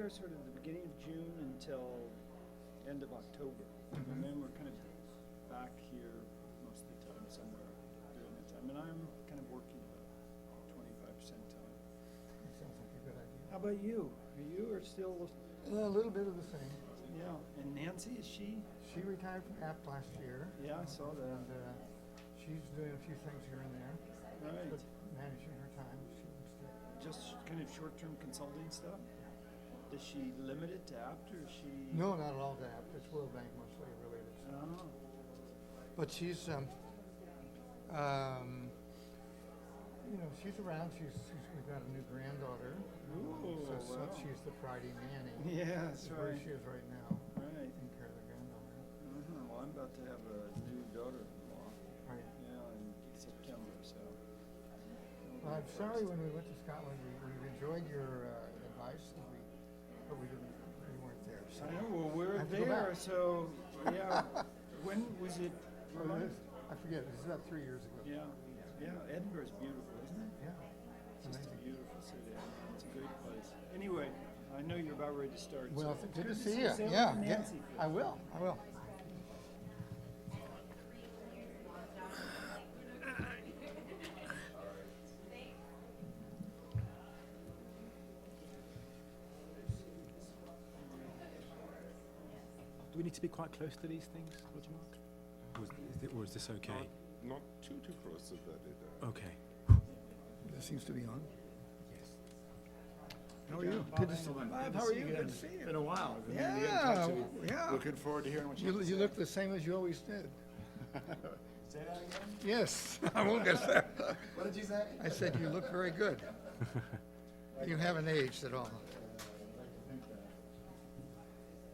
there sort of the beginning of June until end of October. And then we're kind of back here most of the time somewhere during that time. And I'm kind of working about 25% time. That sounds like a good idea. How about you? You are still, A little bit of the same. yeah. And Nancy, is she? She retired from APT last year. Yeah, I saw that. And she's doing a few things here and there. Right. But managing her time. She wants to. Just kind of short-term consulting stuff? Does she limit it to APT or is she? No, not at all to APT. It's World Bank mostly related stuff. Oh. But she's, you know, she's around. We've got a new granddaughter. Ooh, So wow. she's the Friday nanny. Yeah, that's Where right. she is right now, Right. taking care of the granddaughter. Well, I'm about to have a new daughter-in-law. Right. Yeah, in September, so. Well, I'm sorry when we went to Scotland, we enjoyed your advice, but we weren't there. So I know, well, I we're have to go there, back. so, yeah. When was it? I forget. This is about 3 years ago. Yeah, yeah, Edinburgh's beautiful, isn't it? Yeah. It's just a Amazing. beautiful city. It's a great place. Anyway, I know you're about ready to start. Well, so good to see you. Say Yeah, hello to Nancy I will. Do we need to be quite close to these things, Roger-Mark? Or is this okay? Not too close to that either. Okay. This seems to be on. Yes. How are you? Good to see you. Bob, how are you? Good to see you. Been a while. Been meaning to get in Yeah, touch with you. yeah. Looking forward to hearing what you have to You say. look the same as you always did. Say that again? Yes, I won't guess that. What did you say? I said you look very good. You haven't aged at all.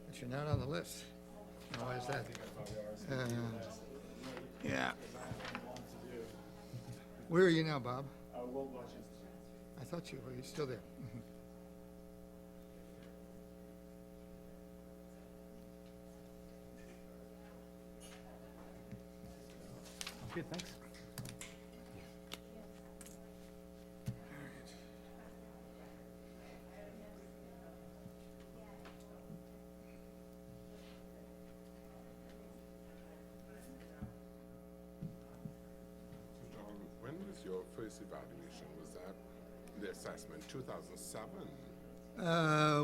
But you're not on the list. Why is that? Yeah. Where are you now, Bob? World Watch Institute. I thought you were. You're still there. Mhm. Good, thanks. John, when was your first evaluation? Was that the assessment 2007?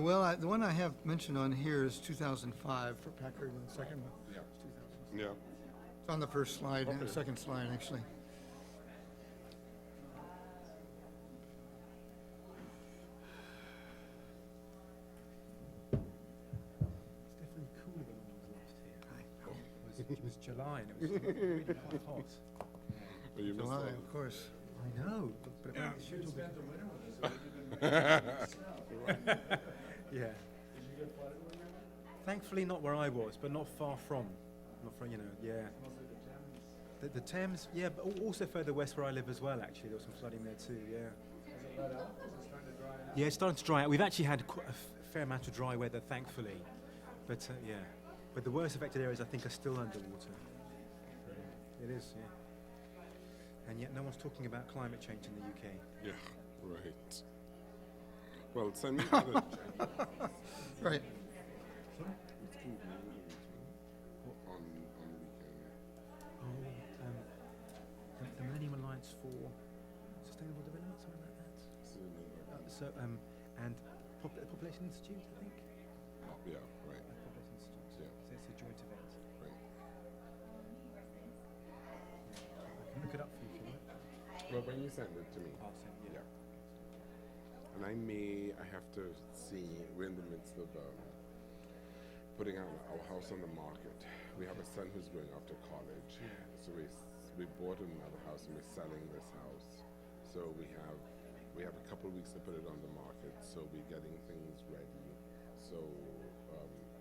Well, the one I have mentioned on here is 2005 for Packard, and the second one Yeah. is 2000. Yeah. It's on the first slide, Okay. the second slide, actually. It's definitely cooler than when I was last here. It was July and it was really quite hot. Well, you missed July, out. of course. I know. But Yeah. it should Spent the winter with us. Yeah. Did you get flooded when you were there? Thankfully not where I was, but not far from. Not from, you know, yeah. Mostly the Thames. The Thames, yeah, but also further west where I live as well, actually. There was some flooding there too, yeah. Has it let out? Is it starting to dry out? Yeah, it's starting to dry out. We've actually had quite a fair amount of dry weather, thankfully. But yeah, but the worst affected areas I think are still underwater. It is, yeah. And yet no one's talking about climate change in the UK. Yeah, right. Well, send me the Right. It's convenient on the weekend. The Millennium Alliance for Sustainable Development, something like that. And Population Institute, I think. Yeah, right. Population Institute. Yeah. So it's a joint event. Right. I can look it up for you if you like. Well, when you send it to me. I'll send you. Yeah. And I have to see, we're in the midst of putting our house on the market. We have a son who's going off to college. So we bought another house and we're selling this house. So we have a couple of weeks to put it on the market. So we're getting things ready. So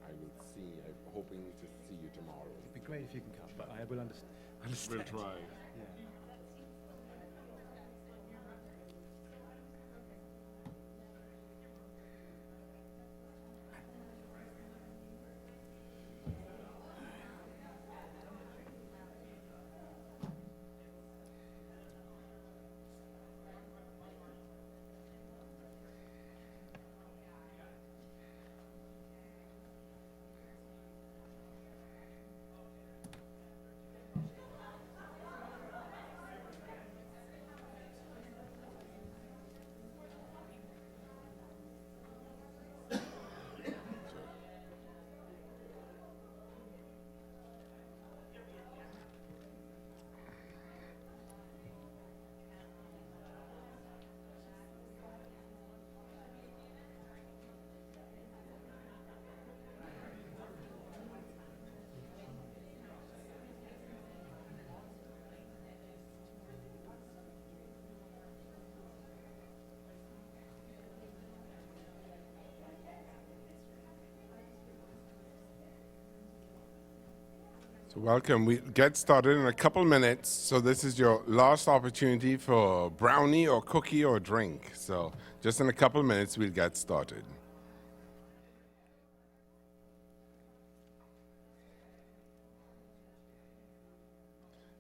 I will see, I'm hoping to see you tomorrow. It'd be great if you can come, but I will understand. We'll try. Yeah. Welcome. We get started in a couple minutes. So this is your last opportunity for brownie or cookie or drink. So just in a couple minutes, we'll get started.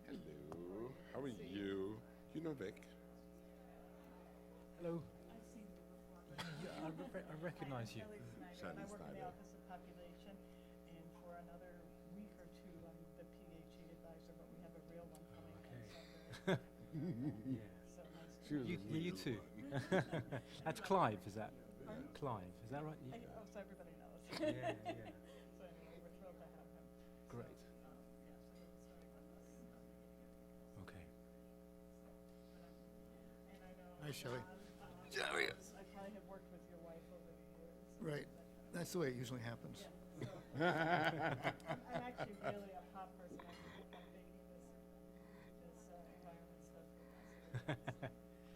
Hello. How are you? You know Vik? Hello. Yeah, I recognise you. Shannon I work in the Snyder. Office of Population, and for another week or two, I'm the PHE advisor, but we have a real one coming in. Yeah. So nice to She was You, a you real too. one. That's Clive, is that? Pardon? Clive, is that right? so everybody knows. Yeah, yeah. So anyway, we're thrilled to have him. Great. So, yeah, so he'll be starting with us. Okay. And I know. Hi, Shelley. John, I probably have worked with your wife over the years. Right. That's the way it usually happens. Yeah, so I'm actually really a pop person. I think I'm making this environment stuff for us.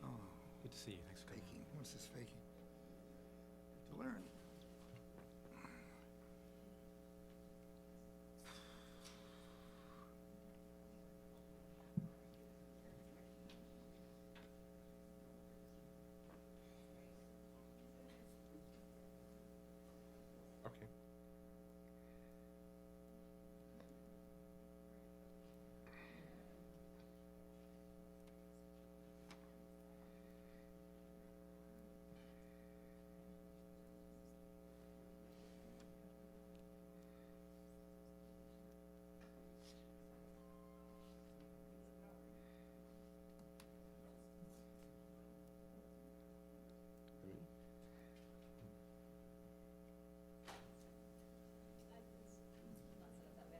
Oh, Good to see you. Thanks for coming. faking. What's this faking? To learn. Okay.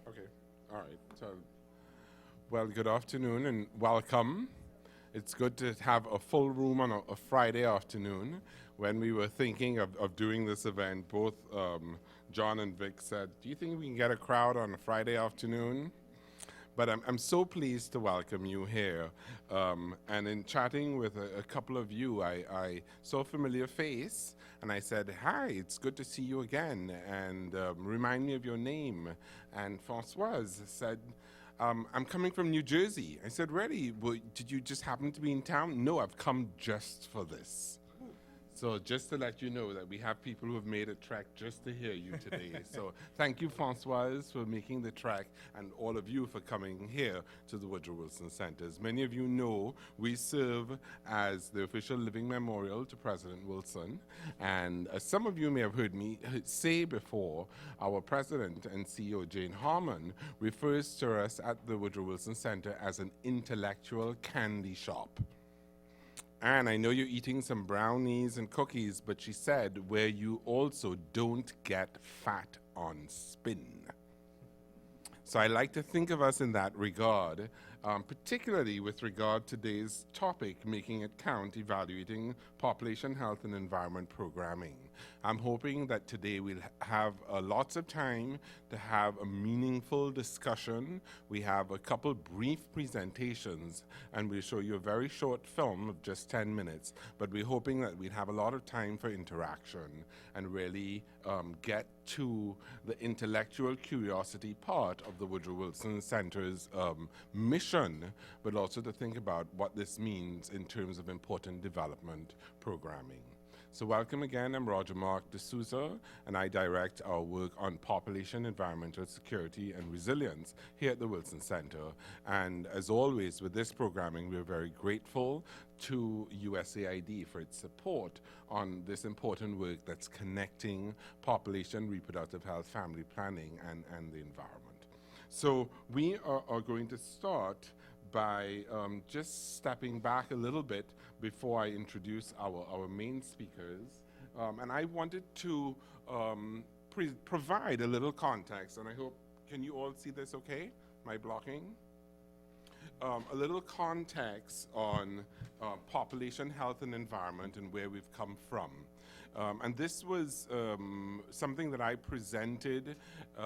Okay. All right. So, well, good afternoon and welcome. It's good to have a full room on a Friday afternoon. When we were thinking of doing this event, both John and Vik said, do you think we can get a crowd on a Friday afternoon? But I'm so pleased to welcome you here. And in chatting with a couple of you, I saw a familiar face, and I said, hi, it's good to see you again, and remind me of your name. And Françoise said, I'm coming from New Jersey. I said, really? Well, did you just happen to be in town? No, I've come just for this. So just to let you know that we have people who have made a trek just to hear you today. So thank you, Françoise, for making the trek, and all of you for coming here to the Woodrow Wilson Center. As many of you know, we serve as the official living memorial to President Wilson. And as some of you may have heard me say before, our president and CEO, Jane Harmon, refers to us at the Woodrow Wilson Center as an intellectual candy shop. And I know you're eating some brownies and cookies, but she said, where you also don't get fat on spin. So I like to think of us in that regard, particularly with regard to today's topic, Making It Count, Evaluating Population Health and Environment Programming. I'm hoping that today we'll have lots of time to have a meaningful discussion. We have a couple brief presentations, and we'll show you a very short film of just 10 minutes, but we're hoping that we'll have a lot of time for interaction and really get to the intellectual curiosity part of the Woodrow Wilson Center's mission, but also to think about what this means in terms of important development programming. So welcome again, I'm Roger-Mark De Souza, and I direct our work on population, environmental security, and resilience here at the Wilson Center. And as always, with this programming, we're very grateful to USAID for its support on this important work that's connecting population, reproductive health, family planning, and the environment. So we are going to start by just stepping back a little bit before I introduce our main speakers. And I wanted to provide a little context, and I hope, can you all see this okay? My blocking? A little context on population health and environment and where we've come from. And this was something that I presented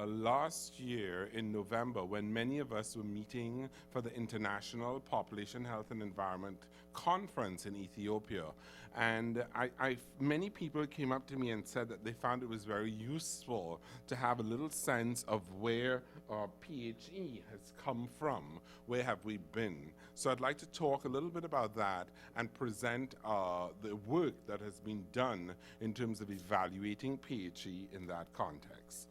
last year in November when many of us were meeting for the International Population Health and Environment Conference in Ethiopia. And many people came up to me and said that they found it was very useful to have a little sense of where PHE has come from, where have we been. So I'd like to talk a little bit about that and present the work that has been done in terms of evaluating PHE in that context.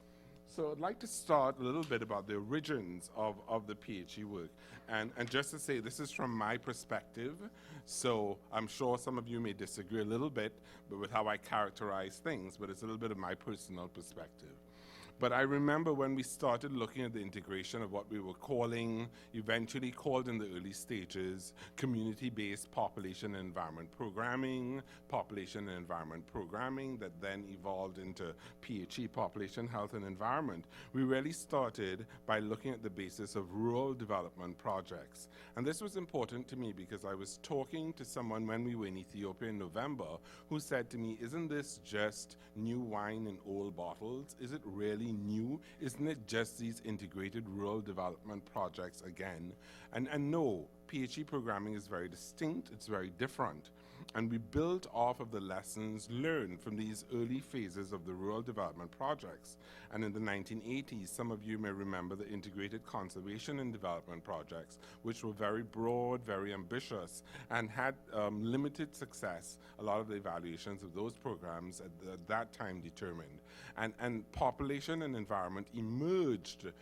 So I'd like to start a little bit about the origins of the PHE work. And just to say, this is from my perspective, so I'm sure some of you may disagree a little bit with how I characterize things, but it's a little bit of my personal perspective. But I remember when we started looking at the integration of what we were calling, eventually called in the early stages, community-based population and environment programming, that then evolved into PHE, population, health, and environment. We really started by looking at the basis of rural development projects. And this was important to me because I was talking to someone when we were in Ethiopia in November who said to me, isn't this just new wine in old bottles? Is it really new? Isn't it just these integrated rural development projects again? And no, PHE programming is very distinct, it's very different. And we built off of the lessons learned from these early phases of the rural development projects. And in the 1980s, some of you may remember the integrated conservation and development projects, which were very broad, very ambitious, and had limited success. A lot of the evaluations of those programs at that time determined. And population and environment emerged,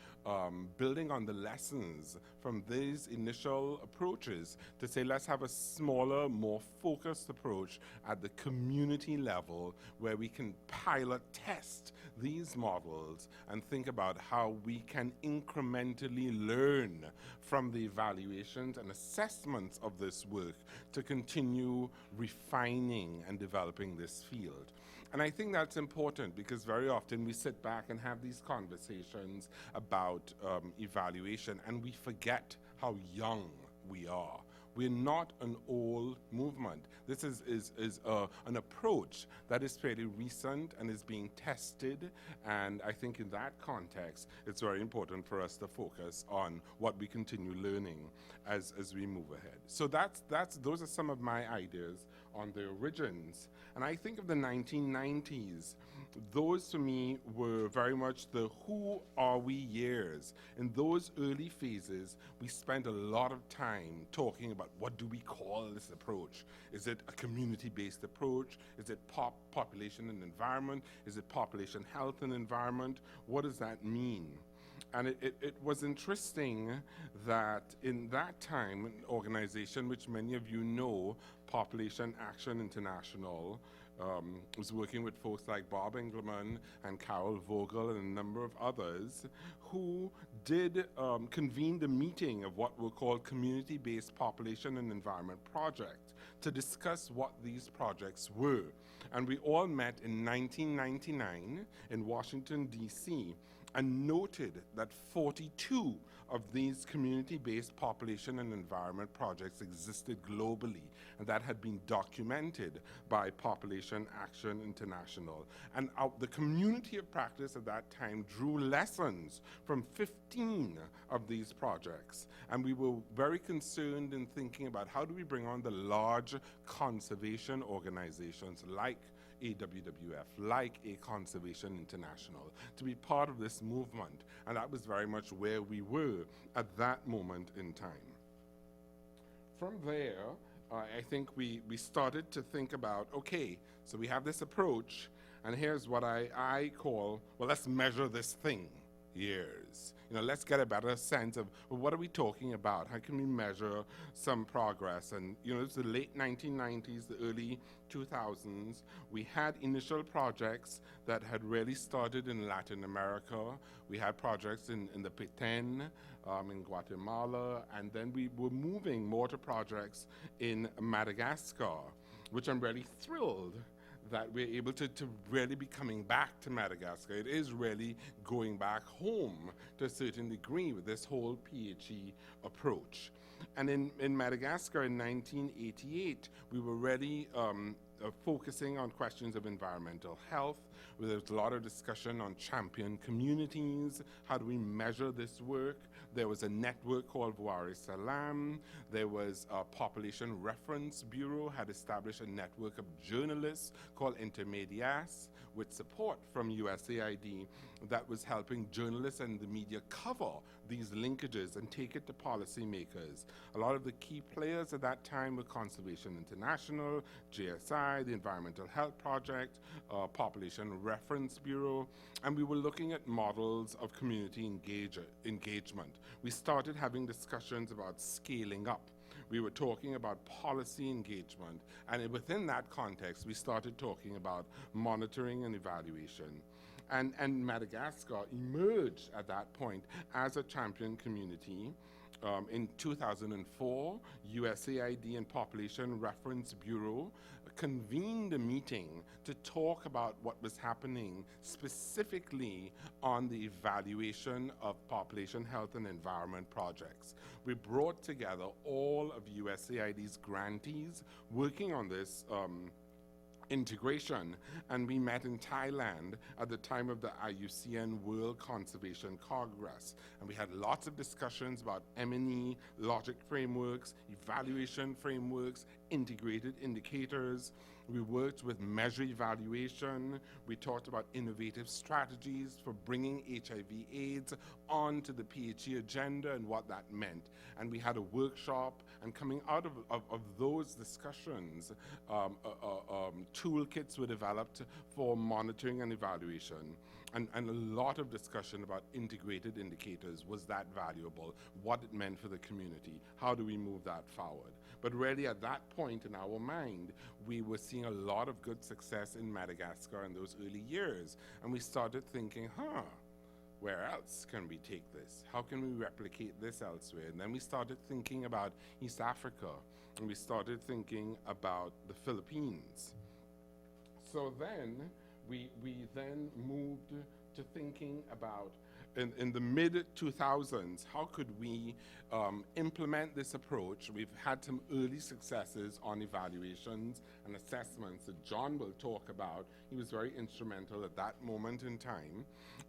building on the lessons from these initial approaches to say, let's have a smaller, more focused approach at the community level where we can pilot test these models and think about how we can incrementally learn from the evaluations and assessments of this work to continue refining and developing this field. And I think that's important because very often we sit back and have these conversations about evaluation and we forget how young we are. We're not an old movement. This is an approach that is fairly recent and is being tested, and I think in that context, it's very important for us to focus on what we continue learning as we move ahead. So those are some of my ideas on the origins. And I think of the 1990s, those to me were very much the who are we years. In those early phases, we spent a lot of time talking about what do we call this approach. Is it a community-based approach? Is it population and environment? Is it population health and environment? What does that mean? And it was interesting that in that time, an organization which many of you know, Population Action International, was working with folks like Bob Engelman and Carol Vogel and a number of others who did convene the meeting of what were called community-based population and environment projects to discuss what these projects were. And we all met in 1999 in Washington, D.C., and noted that 42 of these community-based population and environment projects existed globally, and that had been documented by Population Action International. And the community of practice at that time drew lessons from 15 of these projects. And we were very concerned in thinking about how do we bring on the large conservation organizations like AWWF, like A Conservation International, to be part of this movement. And that was very much where we were at that moment in time. From there, I think we started to think about, okay, so we have this approach, and here's what I call, well, let's measure this thing, years. Let's get a better sense of, well, what are we talking about? How can we measure some progress? And, it's the late 1990s, the early 2000s. We had initial projects that had really started in Latin America. We had projects in the Petén, in Guatemala, and then we were moving more to projects in Madagascar, which I'm really thrilled that we're able to really be coming back to Madagascar. It is really going back home to a certain degree with this whole PHE approach. And in Madagascar in 1988, we were really focusing on questions of environmental health. There was a lot of discussion on champion communities. How do we measure this work? There was a network called Voir Salam. There was a Population Reference Bureau had established a network of journalists called Intermedias with support from USAID that was helping journalists and the media cover these linkages and take it to policymakers. A lot of the key players at that time were Conservation International, JSI, the Environmental Health Project, Population Reference Bureau, and we were looking at models of community engagement. We started having discussions about scaling up. We were talking about policy engagement, and within that context, we started talking about monitoring and evaluation. And Madagascar emerged at that point as a champion community. In 2004, USAID and Population Reference Bureau convened a meeting to talk about what was happening specifically on the evaluation of population health and environment projects. We brought together all of USAID's grantees working on this integration, and we met in Thailand at the time of the IUCN World Conservation Congress, and we had lots of discussions about M&E, logic frameworks, evaluation frameworks, integrated indicators. We worked with measure evaluation. We talked about innovative strategies for bringing HIV/AIDS onto the PHE agenda and what that meant. And we had a workshop, and coming out of those discussions, toolkits were developed for monitoring and evaluation. And a lot of discussion about integrated indicators. Was that valuable? What it meant for the community? How do we move that forward? But really at that point in our mind, we were seeing a lot of good success in Madagascar in those early years. And we started thinking, where else can we take this? How can we replicate this elsewhere? And then we started thinking about East Africa, and we started thinking about the Philippines. So then we then moved to thinking about, in the mid-2000s, how could we implement this approach? We've had some early successes on evaluations and assessments that John will talk about. He was very instrumental at that moment in time.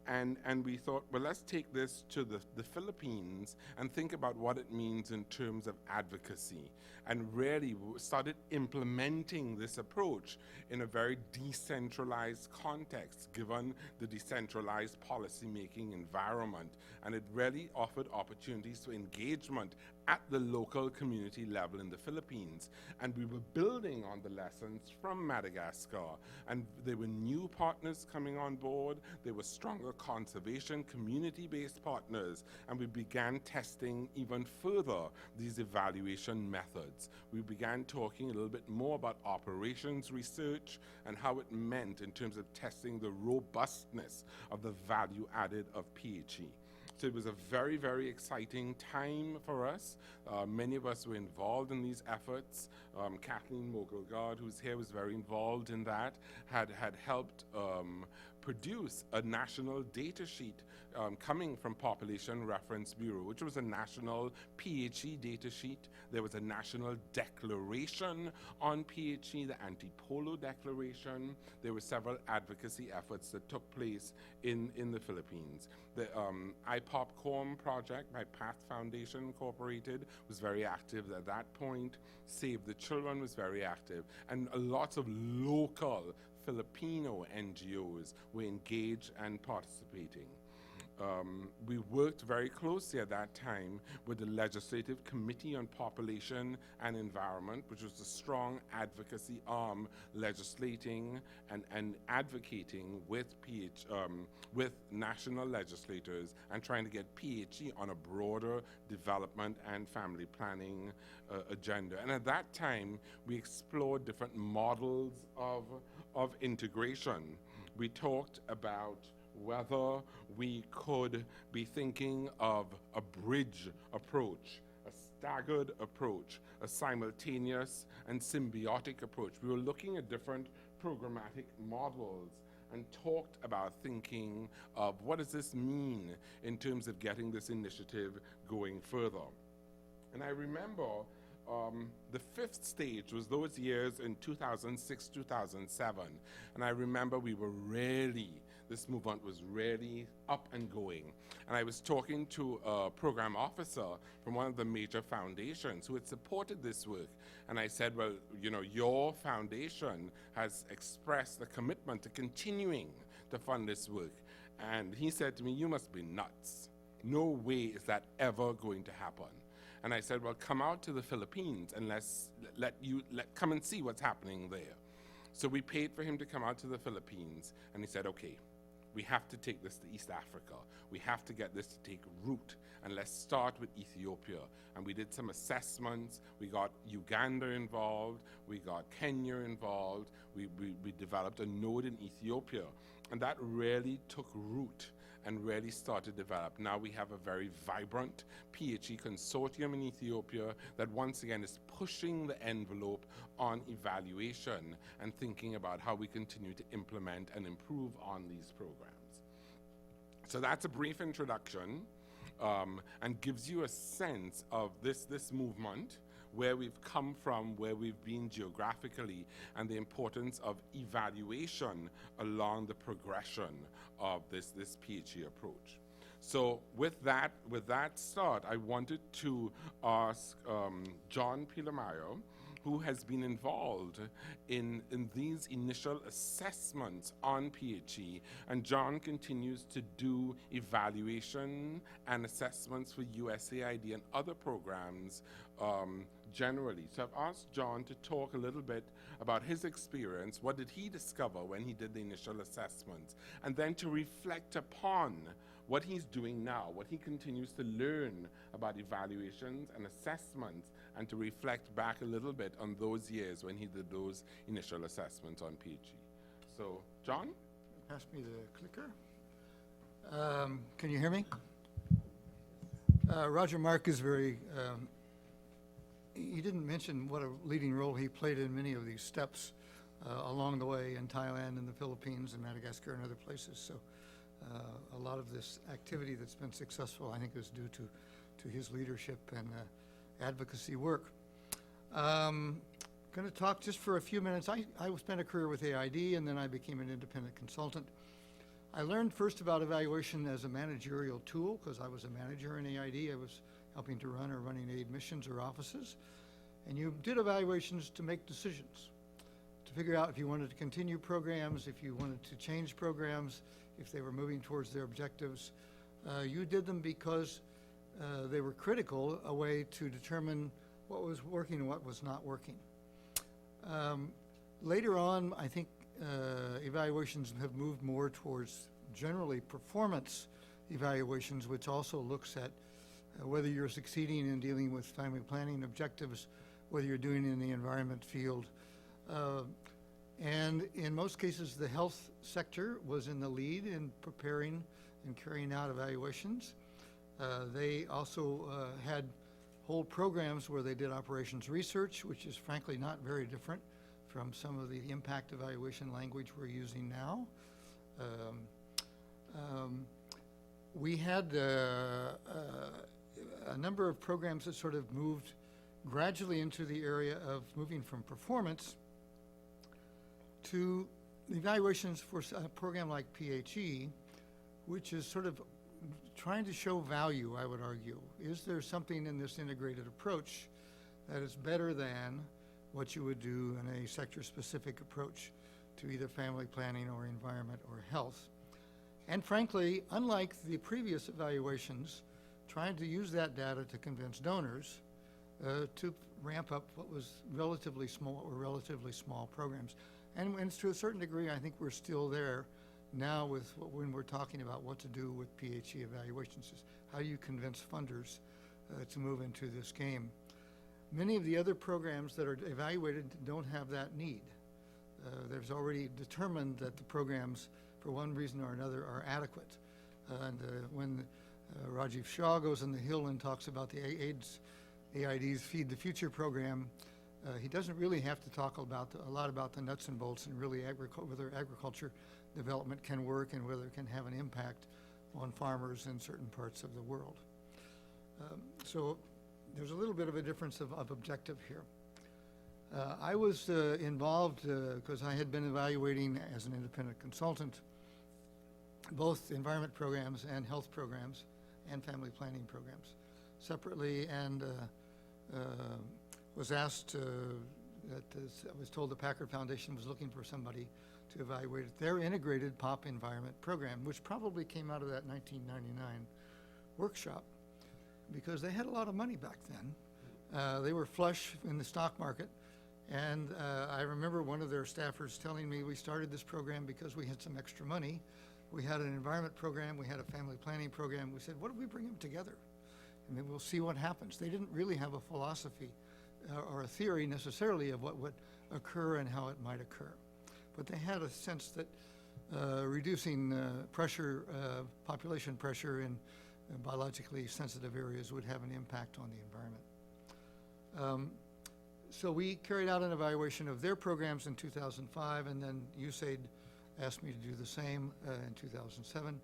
And we thought, well, let's take this to the Philippines and think about what it means in terms of advocacy. And really started implementing this approach in a very decentralized context, given the decentralized policymaking environment. And it really offered opportunities for engagement at the local community level in the Philippines. And we were building on the lessons from Madagascar. And there were new partners coming on board. There were stronger conservation, community-based partners. And we began testing even further these evaluation methods. We began talking a little bit more about operations research and how it meant in terms of testing the robustness of the value added of PHE. So it was a very, very exciting time for us. Many of us were involved in these efforts. Kathleen Mogelgard, who's here, was very involved in that, had helped produce a national data sheet coming from Population Reference Bureau, which was a national PHE data sheet. There was a national declaration on PHE, the Antipolo Declaration. There were several advocacy efforts that took place in the Philippines. The IPOPCORM project by Path Foundation Incorporated was very active at that point. Save the Children was very active. And lots of local Filipino NGOs were engaged and participating. We worked very closely at that time with the Legislative Committee on Population and Environment, which was a strong advocacy arm legislating and advocating with national legislators and trying to get PHE on a broader development and family planning agenda. And at that time, we explored different models of integration. We talked about whether we could be thinking of a bridge approach, a staggered approach, a simultaneous and symbiotic approach. We were looking at different programmatic models and talked about thinking of what does this mean in terms of getting this initiative going further. And I remember the fifth stage was those years in 2006, 2007. And I remember this movement was really up and going. And I was talking to a program officer from one of the major foundations who had supported this work. And I said, well, your foundation has expressed a commitment to continuing to fund this work. And he said to me, you must be nuts. No way is that ever going to happen. And I said, well, come out to the Philippines and come and see what's happening there. So we paid for him to come out to the Philippines, and he said, okay, we have to take this to East Africa. We have to get this to take root, and let's start with Ethiopia. And we did some assessments. We got Uganda involved. We got Kenya involved. We developed a node in Ethiopia, and that really took root and really started to develop. Now we have a very vibrant PHE consortium in Ethiopia that once again is pushing the envelope on evaluation and thinking about how we continue to implement and improve on these programs. So that's a brief introduction and gives you a sense of this movement, where we've come from, where we've been geographically, and the importance of evaluation along the progression of this PHE approach. So with that start, I wanted to ask John Pielemeier, who has been involved in these initial assessments on PHE, and John continues to do evaluation and assessments for USAID and other programs generally. So I've asked John to talk a little bit about his experience, what did he discover when he did the initial assessments, and then to reflect upon what he's doing now, what he continues to learn about evaluations and assessments, and to reflect back a little bit on those years when he did those initial assessments on PHE. So, John? Pass me the clicker. Can you hear me? Roger-Mark is very, he didn't mention what a leading role he played in many of these steps along the way in Thailand and the Philippines and Madagascar and other places. So a lot of this activity that's been successful, I think, is due to his leadership and advocacy work. Going to talk just for a few minutes. I spent a career with AID, and then I became an independent consultant. I learned first about evaluation as a managerial tool because I was a manager in AID. I was helping to run or running aid missions or offices. And you did evaluations to make decisions, to figure out if you wanted to continue programs, if you wanted to change programs, if they were moving towards their objectives. You did them because they were critical, a way to determine what was working and what was not working. Later on, I think evaluations have moved more towards generally performance evaluations, which also looks at whether you're succeeding in dealing with family planning objectives, whether you're doing it in the environment field. And in most cases, the health sector was in the lead in preparing and carrying out evaluations. They also had whole programs where they did operations research, which is frankly not very different from some of the impact evaluation language we're using now. We had a number of programs that sort of moved gradually into the area of moving from performance to evaluations for a program like PHE, which is sort of trying to show value, I would argue. Is there something in this integrated approach that is better than what you would do in a sector-specific approach to either family planning or environment or health? And frankly, unlike the previous evaluations, trying to use that data to convince donors to ramp up what was relatively small programs. And to a certain degree, I think we're still there now with when we're talking about what to do with PHE evaluations. Is how do you convince funders to move into this game? Many of the other programs that are evaluated don't have that need. There's already determined that the programs, for one reason or another, are adequate. And when Rajiv Shah goes on the Hill and talks about the AID's Feed the Future program, he doesn't really have to talk about a lot about the nuts and bolts and really whether agriculture development can work and whether it can have an impact on farmers in certain parts of the world. So there's a little bit of a difference of objective here. I was involved because I had been evaluating as an independent consultant both environment programs and health programs and family planning programs separately, and was asked I was told the Packard Foundation was looking for somebody to evaluate their integrated POP environment program, which probably came out of that 1999 workshop, because they had a lot of money back then. They were flush in the stock market, and I remember one of their staffers telling me, we started this program because we had some extra money. We had an environment program, we had a family planning program. We said, what if we bring them together? And then we'll see what happens. They didn't really have a philosophy or a theory necessarily of what would occur and how it might occur. But they had a sense that reducing pressure, population pressure in biologically sensitive areas would have an impact on the environment. So we carried out an evaluation of their programs in 2005, and then USAID asked me to do the same in 2007.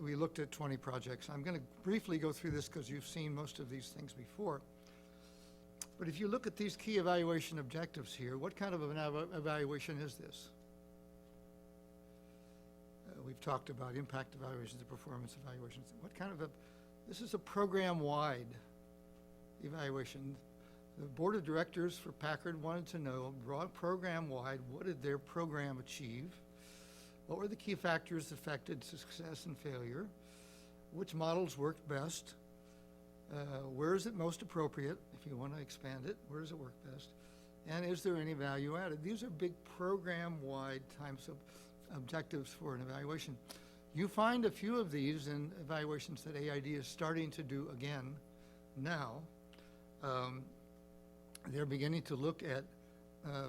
We looked at 20 projects. I'm going to briefly go through this because you've seen most of these things before. But if you look at these key evaluation objectives here, what kind of an evaluation is this? We've talked about impact evaluations and performance evaluations. What kind of this is a program-wide evaluation. The board of directors for Packard wanted to know, program-wide, what did their program achieve? What were the key factors that affected success and failure? Which models worked best? Where is it most appropriate? If you want to expand it, where does it work best? And is there any value added? These are big program-wide types of objectives for an evaluation. You find a few of these in evaluations that AID is starting to do again now. They're beginning to look at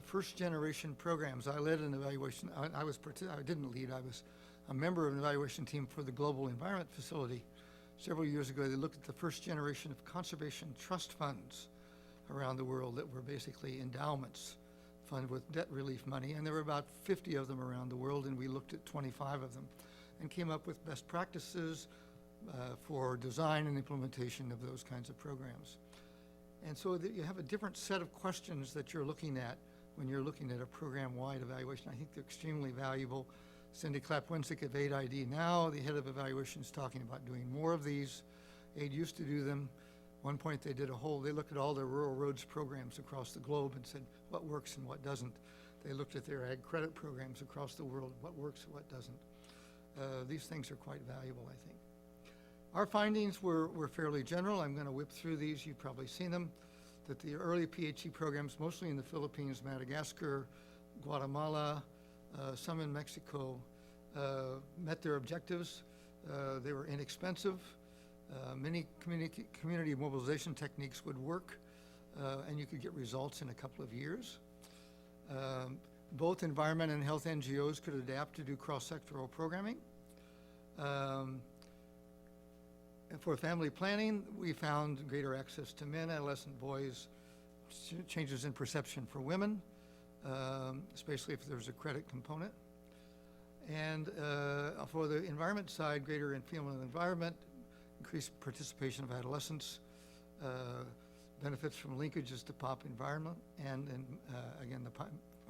first-generation programs. I led an evaluation. I didn't lead. I was a member of an evaluation team for the Global Environment Facility. Several years ago, they looked at the first generation of conservation trust funds around the world that were basically endowments funded with debt relief money, and there were about 50 of them around the world, and we looked at 25 of them and came up with best practices for design and implementation of those kinds of programs. And so you have a different set of questions that you're looking at when you're looking at a program-wide evaluation. I think they're extremely valuable. Cindy Klapwinsick of AID now, the head of evaluation, is talking about doing more of these. AID used to do them. One point they looked at all their rural roads programs across the globe and said what works and what doesn't. They looked at their ag credit programs across the world, what works and what doesn't. These things are quite valuable, I think. Our findings were fairly general. I'm going to whip through these. You've probably seen them. That the early PHE programs, mostly in the Philippines, Madagascar, Guatemala, some in Mexico, met their objectives. They were inexpensive. Many community mobilization techniques would work, and you could get results in a couple of years. Both environment and health NGOs could adapt to do cross-sectoral programming. For family planning, we found greater access to men, adolescent boys, changes in perception for women, especially if there's a credit component. And for the environment side, greater in female environment, increased participation of adolescents, benefits from linkages to POP environment, and again, the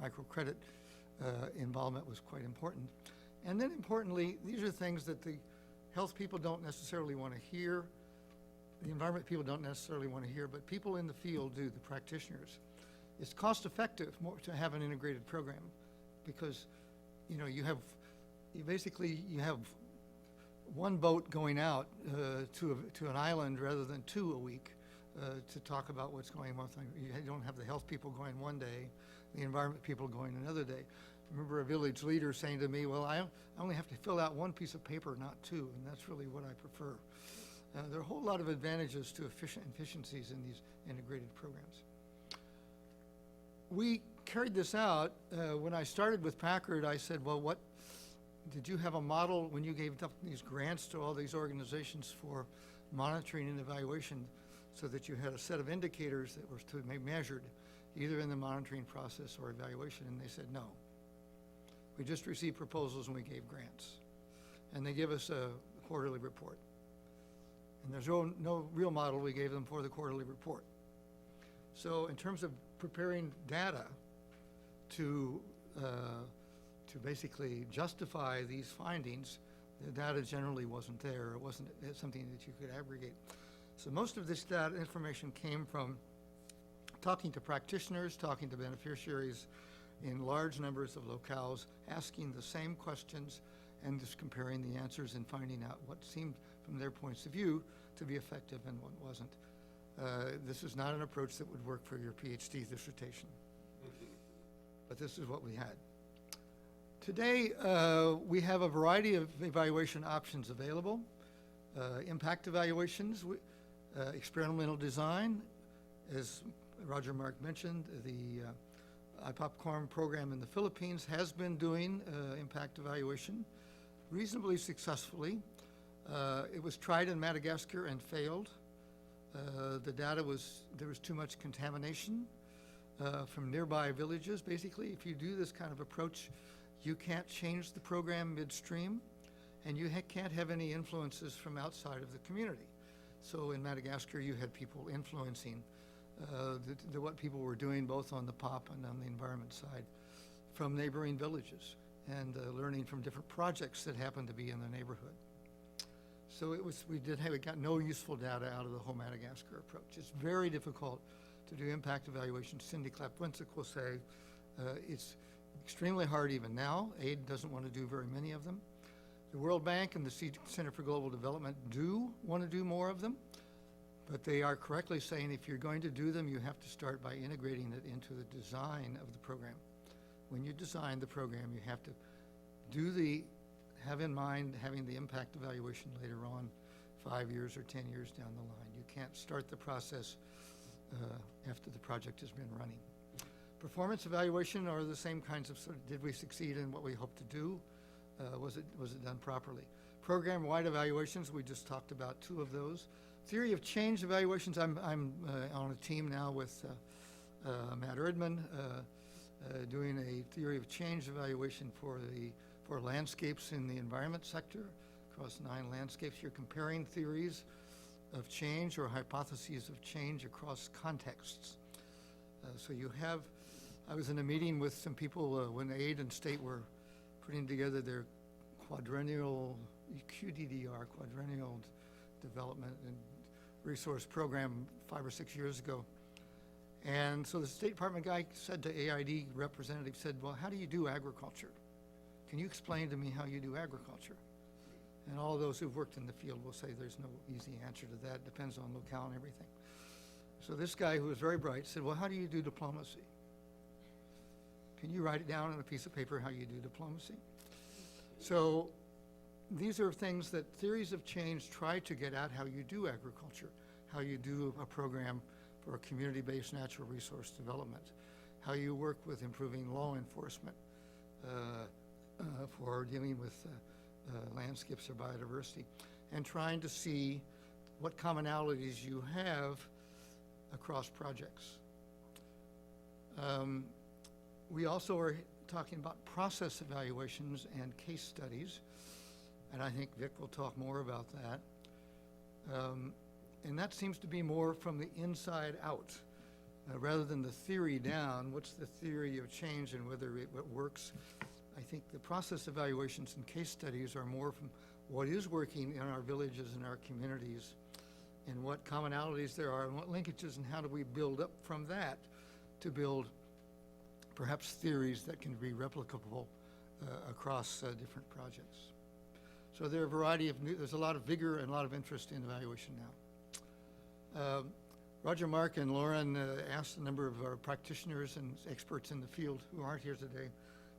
microcredit involvement was quite important. And then importantly, these are things that the health people don't necessarily want to hear, the environment people don't necessarily want to hear, but people in the field do, the practitioners. It's cost effective to have an integrated program because, you know, you have one boat going out to an island rather than two a week to talk about what's going on. You don't have the health people going one day, the environment people going another day. I remember a village leader saying to me, well, I only have to fill out one piece of paper, not two, and that's really what I prefer. There are a whole lot of advantages to efficiencies in these integrated programs. We carried this out. When I started with Packard, I said, well, did you have a model when you gave up these grants to all these organizations for monitoring and evaluation so that you had a set of indicators that were to be measured either in the monitoring process or evaluation? And they said, no. We just received proposals and we gave grants. And they give us a quarterly report. And there's no real model we gave them for the quarterly report. So in terms of preparing data to basically justify these findings, the data generally wasn't there. It wasn't something that you could aggregate. So most of this data information came from talking to practitioners, talking to beneficiaries in large numbers of locales, asking the same questions, and just comparing the answers and finding out what seemed, from their points of view, to be effective and what wasn't. This is not an approach that would work for your PhD dissertation, but this is what we had. Today, we have a variety of evaluation options available. Impact evaluations, experimental design, as Roger-Mark mentioned, the IPOPCORM program in the Philippines has been doing impact evaluation reasonably successfully. It was tried in Madagascar and failed. The data there was too much contamination from nearby villages. Basically, if you do this kind of approach, you can't change the program midstream, and you can't have any influences from outside of the community. So in Madagascar, you had people influencing what people were doing, both on the POP and on the environment side, from neighboring villages, and learning from different projects that happened to be in the neighborhood. So we got no useful data out of the whole Madagascar approach. It's very difficult to do impact evaluation. Cindy Clapp-Winsek will say it's extremely hard even now. AID doesn't want to do very many of them. The World Bank and the Center for Global Development do want to do more of them, but they are correctly saying if you're going to do them, you have to start by integrating it into the design of the program. When you design the program, you have to have in mind having the impact evaluation later on, 5 years or 10 years down the line. You can't start the process after the project has been running. Performance evaluation are the same kinds of did we succeed in what we hoped to do? Was it done properly? Program-wide evaluations, we just talked about 2 of those. Theory of change evaluations, I'm on a team now with Matt Erdman, doing a theory of change evaluation for landscapes in the environment sector across 9 landscapes. You're comparing theories of change or hypotheses of change across contexts. So I was in a meeting with some people when AID and State were putting together their quadrennial development and resource program 5 or 6 years ago. And so the State Department guy said to AID representative, said, well, how do you do agriculture? Can you explain to me how you do agriculture? And all those who've worked in the field will say there's no easy answer to that. It depends on locale and everything. So this guy, who was very bright, said, well, how do you do diplomacy? Can you write it down on a piece of paper how you do diplomacy? So these are things that theories of change try to get at how you do agriculture, how you do a program for community-based natural resource development, how you work with improving law enforcement for dealing with landscapes or biodiversity, and trying to see what commonalities you have across projects. We also are talking about process evaluations and case studies, and I think Vik will talk more about that. And that seems to be more from the inside out, rather than the theory down. What's the theory of change and whether it works? I think the process evaluations and case studies are more from what is working in our villages and our communities, and what commonalities there are, and what linkages, and how do we build up from that to build perhaps theories that can be replicable across different projects. So there are a variety of there's a lot of vigor and a lot of interest in evaluation now. Roger-Mark and Lauren asked a number of our practitioners and experts in the field who aren't here today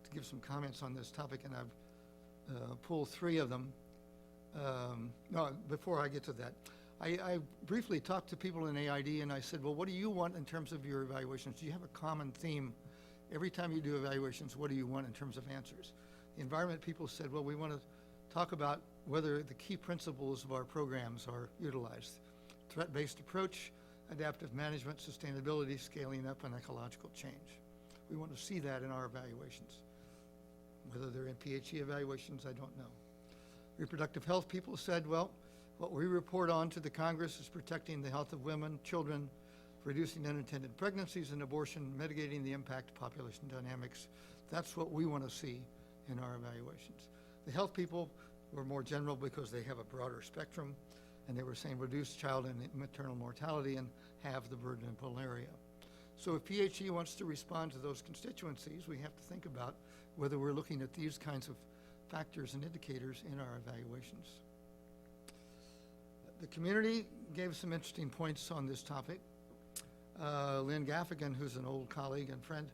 to give some comments on this topic, and I've pulled 3 of them. No, before I get to that, I briefly talked to people in AID, and I said, well, what do you want in terms of your evaluations? Do you have a common theme? Every time you do evaluations, what do you want in terms of answers? The environment people said, well, we want to talk about whether the key principles of our programs are utilized. Threat-based approach, adaptive management, sustainability, scaling up, and ecological change. We want to see that in our evaluations. Whether they're in PHE evaluations, I don't know. Reproductive health people said, well, What we report on to the Congress is protecting the health of women, children, reducing unintended pregnancies and abortion, mitigating the impact of population dynamics. That's what we want to see in our evaluations. The health people were more general because they have a broader spectrum, and they were saying reduce child and maternal mortality and halve the burden of malaria. So if PHE wants to respond to those constituencies, we have to think about whether we're looking at these kinds of factors and indicators in our evaluations. The community gave some interesting points on this topic. Lynn Gaffigan, who's an old colleague and friend,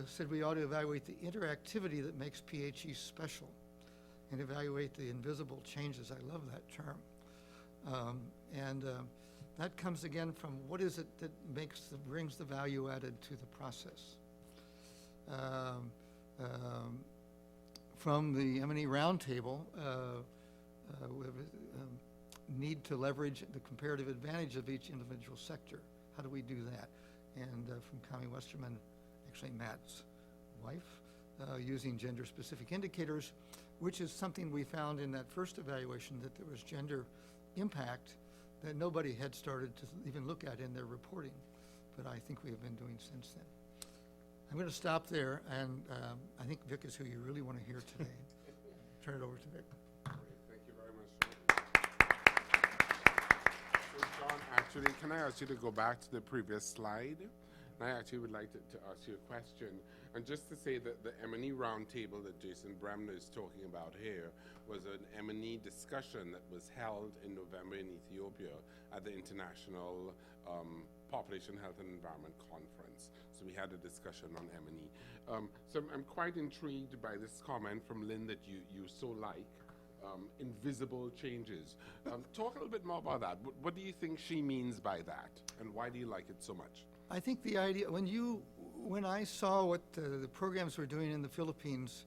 said we ought to evaluate the interactivity that makes PHE special and evaluate the invisible changes. I love that term. That comes again from what is it that brings the value added to the process. From the M&E Roundtable, we have need to leverage the comparative advantage of each individual sector. How do we do that? And from Kami Westerman, actually Matt's wife, using gender-specific indicators, which is something we found in that first evaluation, that there was gender impact that nobody had started to even look at in their reporting, but I think we have been doing since then. I'm going to stop there, and I think Vik is who you really want to hear today. Turn it over to Vik. Thank you very much, Sean. So John, actually, can I ask you to go back to the previous slide? And I actually would like to ask you a question. And just to say that the M&E roundtable that Jason Bremner is talking about here was an M&E discussion that was held in November in Ethiopia at the International Population Health and Environment Conference. So we had a discussion on M&E. So I'm quite intrigued by this comment from Lynn that you so like, invisible changes. Talk a little bit more about that. What do you think she means by that? And why do you like it so much? I think the idea, when I saw what the programs were doing in the Philippines,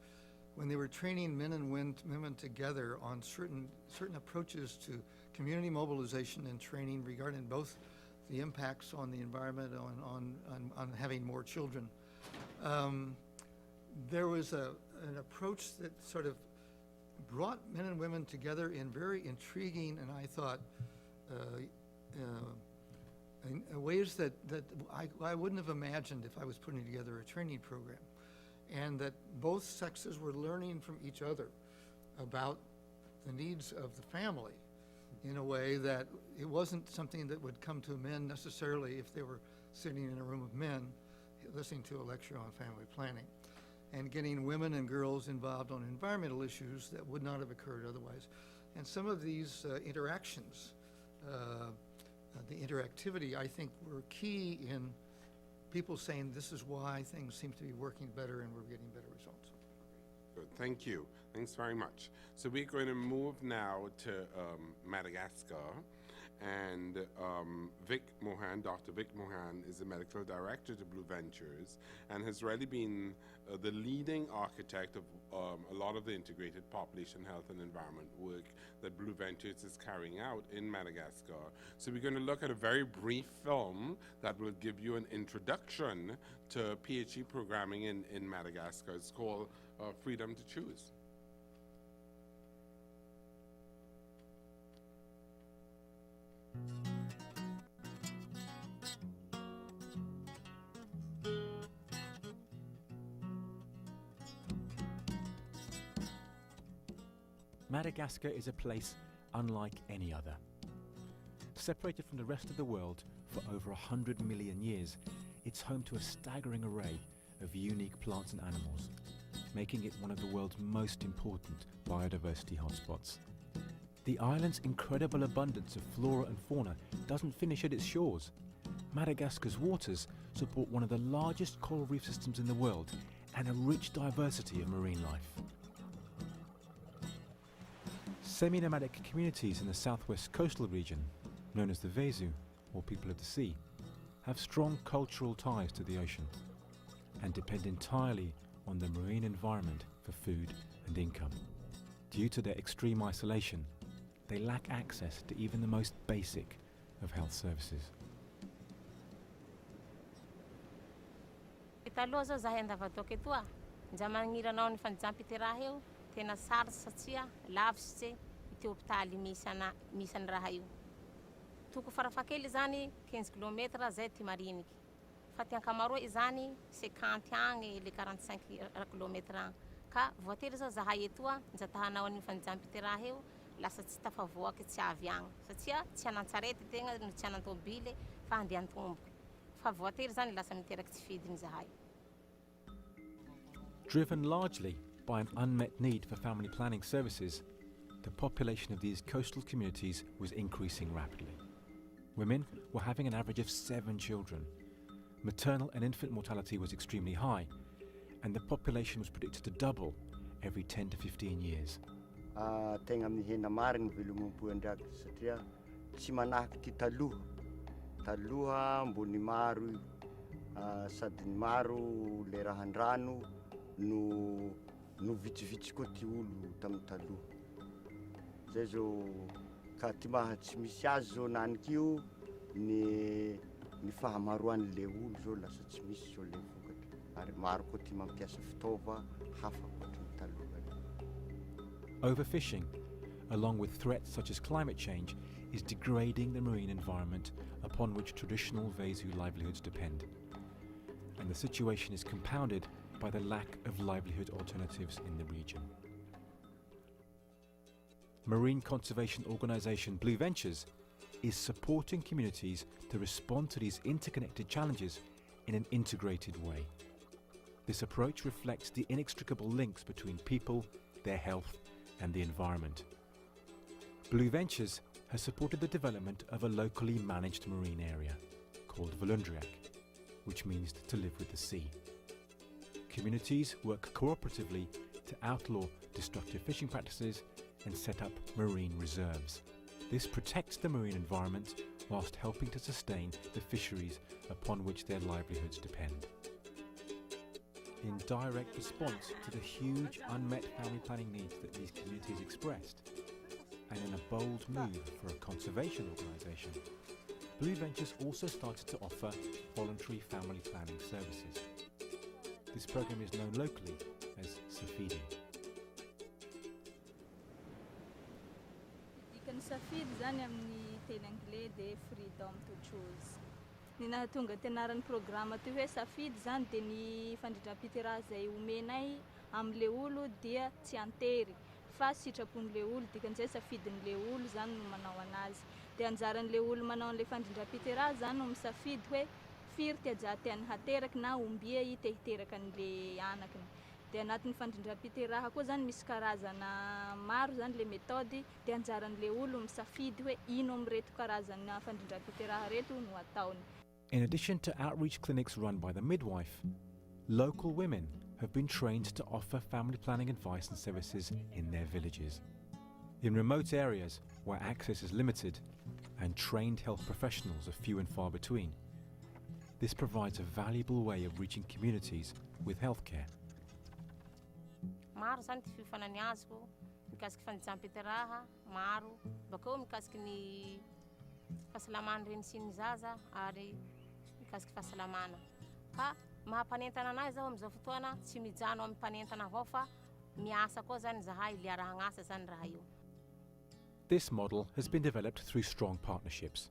when they were training men and women together on certain approaches to community mobilization and training regarding both the impacts on the environment, on having more children, there was an approach that sort of brought men and women together in very intriguing, and I thought, in ways that I wouldn't have imagined if I was putting together a training program. And that both sexes were learning from each other about the needs of the family in a way that it wasn't something that would come to men necessarily if they were sitting in a room of men listening to a lecture on family planning, and getting women and girls involved on environmental issues that would not have occurred otherwise. And some of these interactions, the interactivity, I think, were key in people saying this is why things seem to be working better and we're getting better results. Good, thank you. Thanks very much. So we're going to move now to Madagascar, and Vik Mohan, Dr. Vik Mohan, is the medical director to Blue Ventures and has really been the leading architect of a lot of the integrated population health and environment work that Blue Ventures is carrying out in Madagascar. So we're going to look at a very brief film that will give you an introduction to PHE programming in Madagascar. It's called Freedom to Choose. Madagascar is a place unlike any other. Separated from the rest of the world for over 100 million years, it's home to a staggering array of unique plants and animals, making it one of the world's most important biodiversity hotspots. The island's incredible abundance of flora and fauna doesn't finish at its shores. Madagascar's waters support one of the largest coral reef systems in the world and a rich diversity of marine life. Semi-nomadic communities in the southwest coastal region, known as the Vezu, or people of the sea, have strong cultural ties to the ocean and depend entirely on the marine environment for food and income. Due to their extreme isolation, they lack access to even the most basic of health services. Taloha zao zahay andavadoaka etoa, nja magniranao ny fanjampy ty raha eo, tena sarotsy satria lavitsy ty hôpitaly misy ny raha io. Toko farafakely zany 15 km zay ty mariniky. Fa ty ankamaroa izany 50 agny le 45 km agny. Ka voatery zao zahay etoa njatahanao an'io fanjam-piteraha eo lasa tsy tafavoaky tsy avy agny satria tsy anan-tsarety tegna no tsy anan-tôbily fa andeha an-tomboky. Fa voatery zany lasa miteraky tsy fidiny zahay. Driven largely by an unmet need for family planning services, the population of these coastal communities was increasing rapidly. Women were having an average of 7 children. Maternal and infant mortality was extremely high, and the population was predicted to double every 10 to 15 years. Tegna mihena marigny velomam-poan-draka satria tsy manahaky ty taloha. Taloha mbony maro sady maro le rahan-drano no vitsivitsy koa ty olo tamin'ny taloha. Zay zao ka ty maha tsy misy azy zao naniky io ny fahamaroan'le olo zao lasa tsy misy zao le vokatra. Ary maro koa ty mampiasa fitaova hafa koatrin'ny taloha. Overfishing, along with threats such as climate change, is degrading the marine environment upon which traditional Vesu livelihoods depend. And the situation is compounded by the lack of livelihood alternatives in the region. Marine conservation organisation Blue Ventures is supporting communities to respond to these interconnected challenges in an integrated way. This approach reflects the inextricable links between people, their health, and the environment. Blue Ventures has supported the development of a locally managed marine area called Volundriak, which means to live with the sea. Communities work cooperatively to outlaw destructive fishing practices and set up marine reserves. This protects the marine environment whilst helping to sustain the fisheries upon which their livelihoods depend. In direct response to the huge unmet family planning needs that these communities expressed, and in a bold move for a conservation organisation, Blue Ventures also started to offer voluntary family planning services. This program is known locally as Safidi. Dikan'ny safidy zany amin'ny teny anglais de freedom to choose. Ny nahatonga tenaran'ny programma ty hoe safidy zany de ny fandrindram-piteraha zay omenay am'le olo dia tsy antery fa sitrapon'le olo dikan'izay safidin'le olo zany no manao anazy. De anjaran'le olo manao an'le fandrindram-piteraha zany no misafidy hoe firy tiaja tiany hateraky na ombia i te hiteraka an'le anakiny. De anatin'ny fandrindram-piteraha koa zany misy karazana maro zany le méthode de anjaran'le olo misafidy hoe ino am'reto karazana fandrindram-piteraha reto no ataony. In addition to outreach clinics run by the midwife, local women have been trained to offer family planning advice and services in their villages. In remote areas where access is limited and trained health professionals are few and far between, this provides a valuable way of reaching communities with healthcare. Maro zany ty fifanany azoko mikasiky fandijam-piteraha maro bakeo mikasiky ny fahasalamana reny sy ny zaza ary mikasiky fahasalamana. Ka mahampanentana anazy zaho am'izao fotoana tsy mijano amin'ny mpanentana avao fa miasa koa zany zahay le arahagnasa zany raha io. This model has been developed through strong partnerships.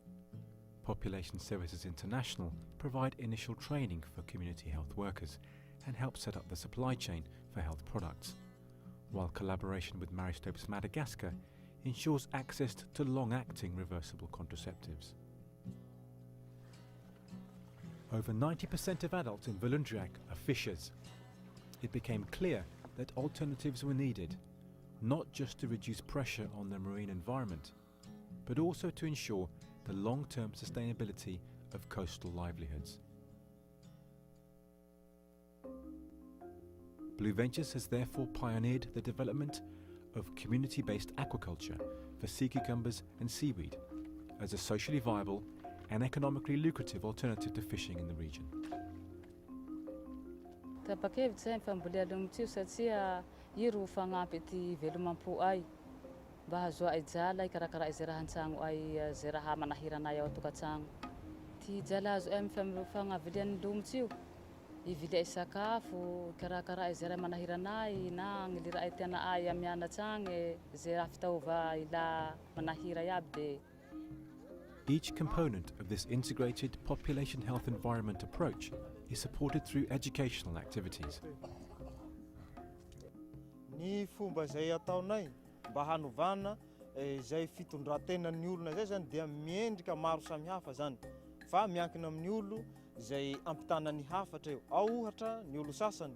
Population Services International provide initial training for community health workers and help set up the supply chain for health products, while collaboration with Maristopes Madagascar ensures access to long-acting reversible contraceptives. Over 90% of adults in Volundriak are fishers. It became clear that alternatives were needed, not just to reduce pressure on the marine environment, but also to ensure the long-term sustainability of coastal livelihoods. Blue Ventures has therefore pioneered the development of community-based aquaculture for sea cucumbers and seaweed as a socially viable and economically lucrative alternative to fishing in the region. Tapakevitsy zay famboleana amin'io satria io ro fagnampy ty velomam-po ay mba hahazoa ay jala ikarakara izay raha an-tsagno ay zay raha manahiranay ao atokantsagno. Ty jala azo ay amin'ny fagnavilian'ny lomotsy io ivilia sakafo, karakara izay raha manahiranay na gny raha tiana ay amy mianatsy agny zay raha fitaova ila manahira iaby de Each component of this integrated population health environment approach is supported through educational activities. Ny fomba zay ataonay mba hanovana zay fitondran-tenan'ny olona zay zany dia miendrika maro samihafa zany fa miankina amin'ny olo zay ampitana ny hafatra eo. Ao ohatra ny olo sasany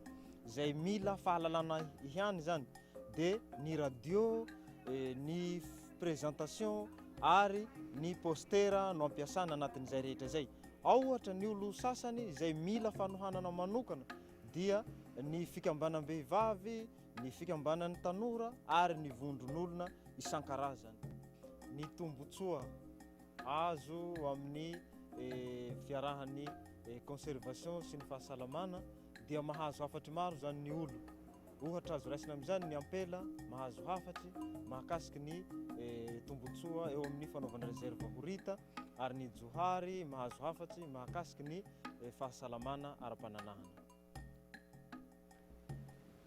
zay mila fahalalana ihany zany de ny radio, ny présentation ary ny postera no ampiasana anatin'izay rehetra zay. Ao ohatra ny olo sasany zay mila fanohanana manokana dia ny fikambanam-behivavy, ny fikambanan'ny tanora ary ny vondron'olona isan-karazany. Ny tombotsoa azo amin'ny fiarahan'ny conservation sy ny fahasalamana dia mahazo hafatry maro zany ny olo. Ohatra azo raisina amin'izany ny ampela mahazo hafatry mahakasiky ny tombotsoa eo amin'ny fanaovana réserve horita ary ny johary mahazo hafatry mahakasiky ny fahasalamana ara-pananahana.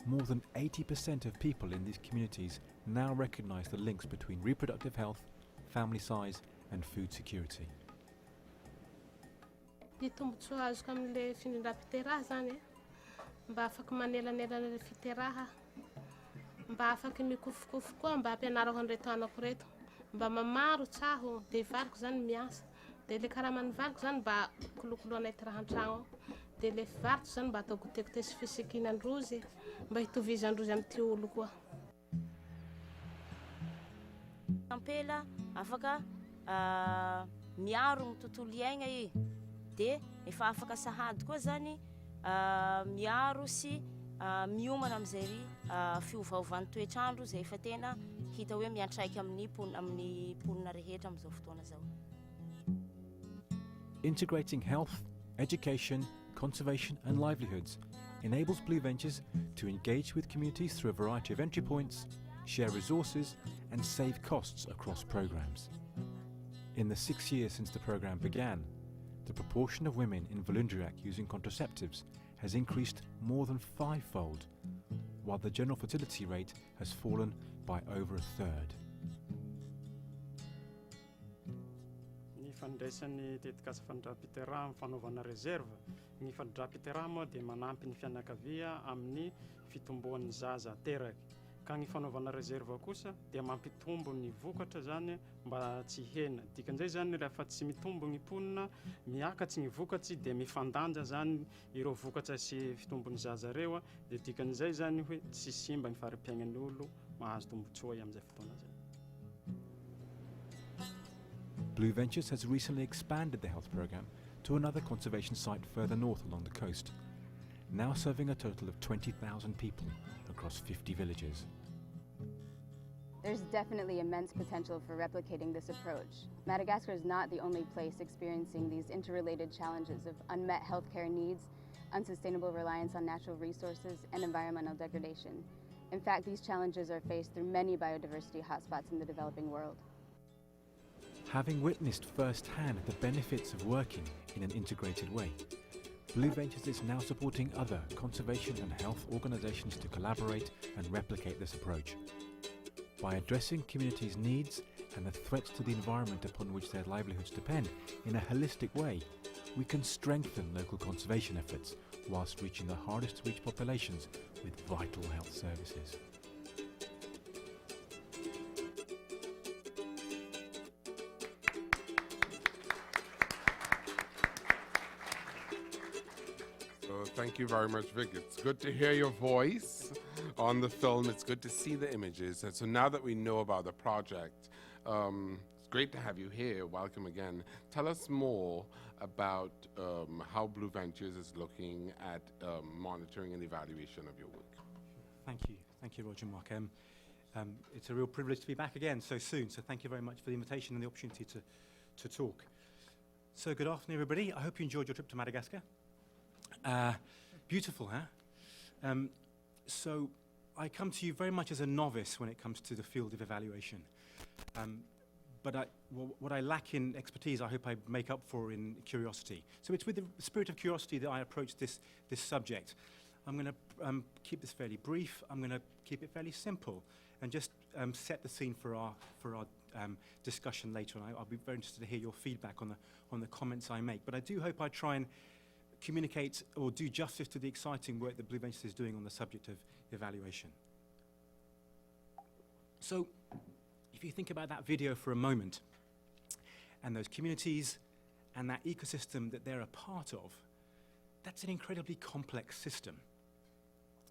More than 80% of people in these communities now recognise the links between reproductive health, family size and food security. Ny tombotsoa azoko amin'le findindram-piteraha zany mba afaky manelanelana le fiteraha, mba afaky mikofokofo koa mba ampianarako an'ireto anako reto, mba mamaro tsaho de valiko zany miasa, de le karaman'ny valiko zany mba kolokoloanay ty raha an-tragno, de le variko zany mba atao goûté sy fisikinan-drozy, mba hitovizan-drozy amin'ty olo koa. Ampela afaka miaro ny tontolo iaigna i, de efa afaka sahady koa zany miaro sy miomana am'izay fiovaovan'ny toetrandro zay efa tena hita hoe miantraika amin'ny ponina rehetra am'izao fotoana zao. Integrating health, education, conservation and livelihoods enables Blue Ventures to engage with communities through a variety of entry points, share resources and save costs across programs. In the 6 years since the program began, the proportion of women in Volundriak using contraceptives has increased more than 5-fold, while the general fertility rate has fallen by over a third. Ny fandraisan'ny tetikasa fandram-piteraha amin'ny fanaovana réserve, ny fandram-piteraha moa dia manampy ny fianakavia amin'ny fitomboan'ny zaza ateraky. Ka ny fanaovana réserve kosa dia mampitombo ny vokatra zany mba tsy hena. Dikan'izay zany rehefa tsy mitombo ny ponina, miakatsy ny vokatsy dia mifandanja zany ireo vokatra sy fitombon'ny zaza reo, dia dikan'izay zany hoe tsy simba ny fari-piainan'ny olo, mahazo tombotsoa amin'izay fotoana zay. Blue Ventures has recently expanded the health program to another conservation site further north along the coast, now serving a total of 20,000 people across 50 villages. There's definitely immense potential for replicating this approach. Madagascar is not the only place experiencing these interrelated challenges of unmet healthcare needs, unsustainable reliance on natural resources, and environmental degradation. In fact, these challenges are faced through many biodiversity hotspots in the developing world. Having witnessed firsthand the benefits of working in an integrated way, Blue Ventures is now supporting other conservation and health organisations to collaborate and replicate this approach. By addressing communities' needs and the threats to the environment upon which their livelihoods depend in a holistic way, we can strengthen local conservation efforts whilst reaching the hardest to reach populations with vital health services. Thank you very much, Vik. It's good to hear your voice on the film. It's good to see the images. And so now that we know about the project, it's great to have you here. Welcome again. Tell us more about how Blue Ventures is looking at monitoring and evaluation of your work. Thank you, Roger-Mark. It's a real privilege to be back again so soon. So thank you very much for the invitation and the opportunity to talk. So good afternoon, everybody. I hope you enjoyed your trip to Madagascar. Beautiful, huh? So I come to you very much as a novice when it comes to the field of evaluation. but what I lack in expertise, I hope I make up for in curiosity. So it's with the spirit of curiosity that I approach this subject. I'm going to keep this fairly brief. I'm going to keep it fairly simple, and just set the scene for our discussion later. And I'll be very interested to hear your feedback on the comments I make. But I do hope I try and communicate or do justice to the exciting work that Blue Ventures is doing on the subject of evaluation. So, if you think about that video for a moment, and those communities and that ecosystem that they're a part of, that's an incredibly complex system.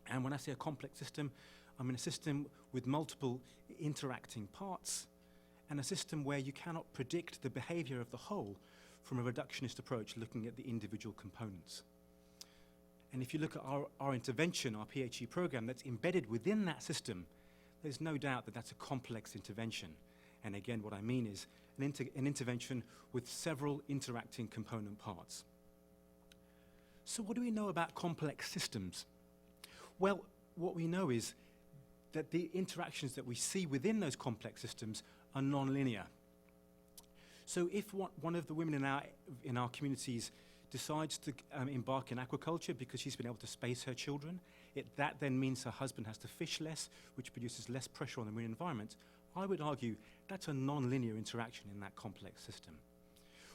And when I say a complex system, I mean a system with multiple interacting parts, and a system where you cannot predict the behavior of the whole from a reductionist approach looking at the individual components. And if you look at our intervention, our PHE program that's embedded within that system, there's no doubt that that's a complex intervention. And again, what I mean is an intervention with several interacting component parts. So what do we know about complex systems? Well, what we know is that the interactions that we see within those complex systems are non-linear. So if one of the women in our communities decides to embark in aquaculture because she's been able to space her children, that then means her husband has to fish less, which produces less pressure on the marine environment. I would argue that's a non-linear interaction in that complex system.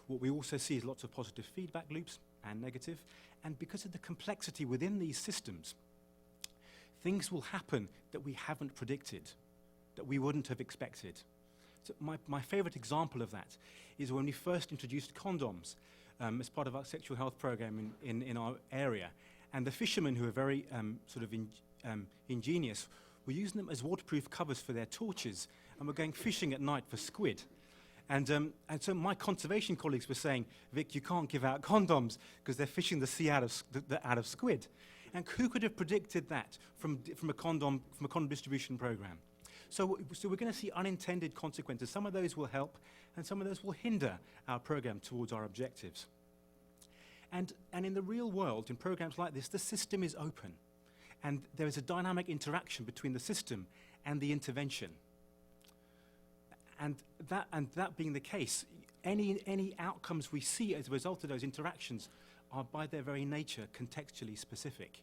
What we also see is lots of positive feedback loops and negative, and because of the complexity within these systems, things will happen that we haven't predicted, that we wouldn't have expected. So my favorite example of that is when we first introduced condoms as part of our sexual health program in our area. And the fishermen, who are very ingenious, were using them as waterproof covers for their torches, and were going fishing at night for squid. And so my conservation colleagues were saying, Vik, you can't give out condoms because they're fishing the sea out of squid. And who could have predicted that from a condom distribution program? So we're going to see unintended consequences. Some of those will help, and some of those will hinder our program towards our objectives. And in the real world, in programs like this, the system is open. And there is a dynamic interaction between the system and the intervention. And that being the case, any outcomes we see as a result of those interactions are by their very nature contextually specific.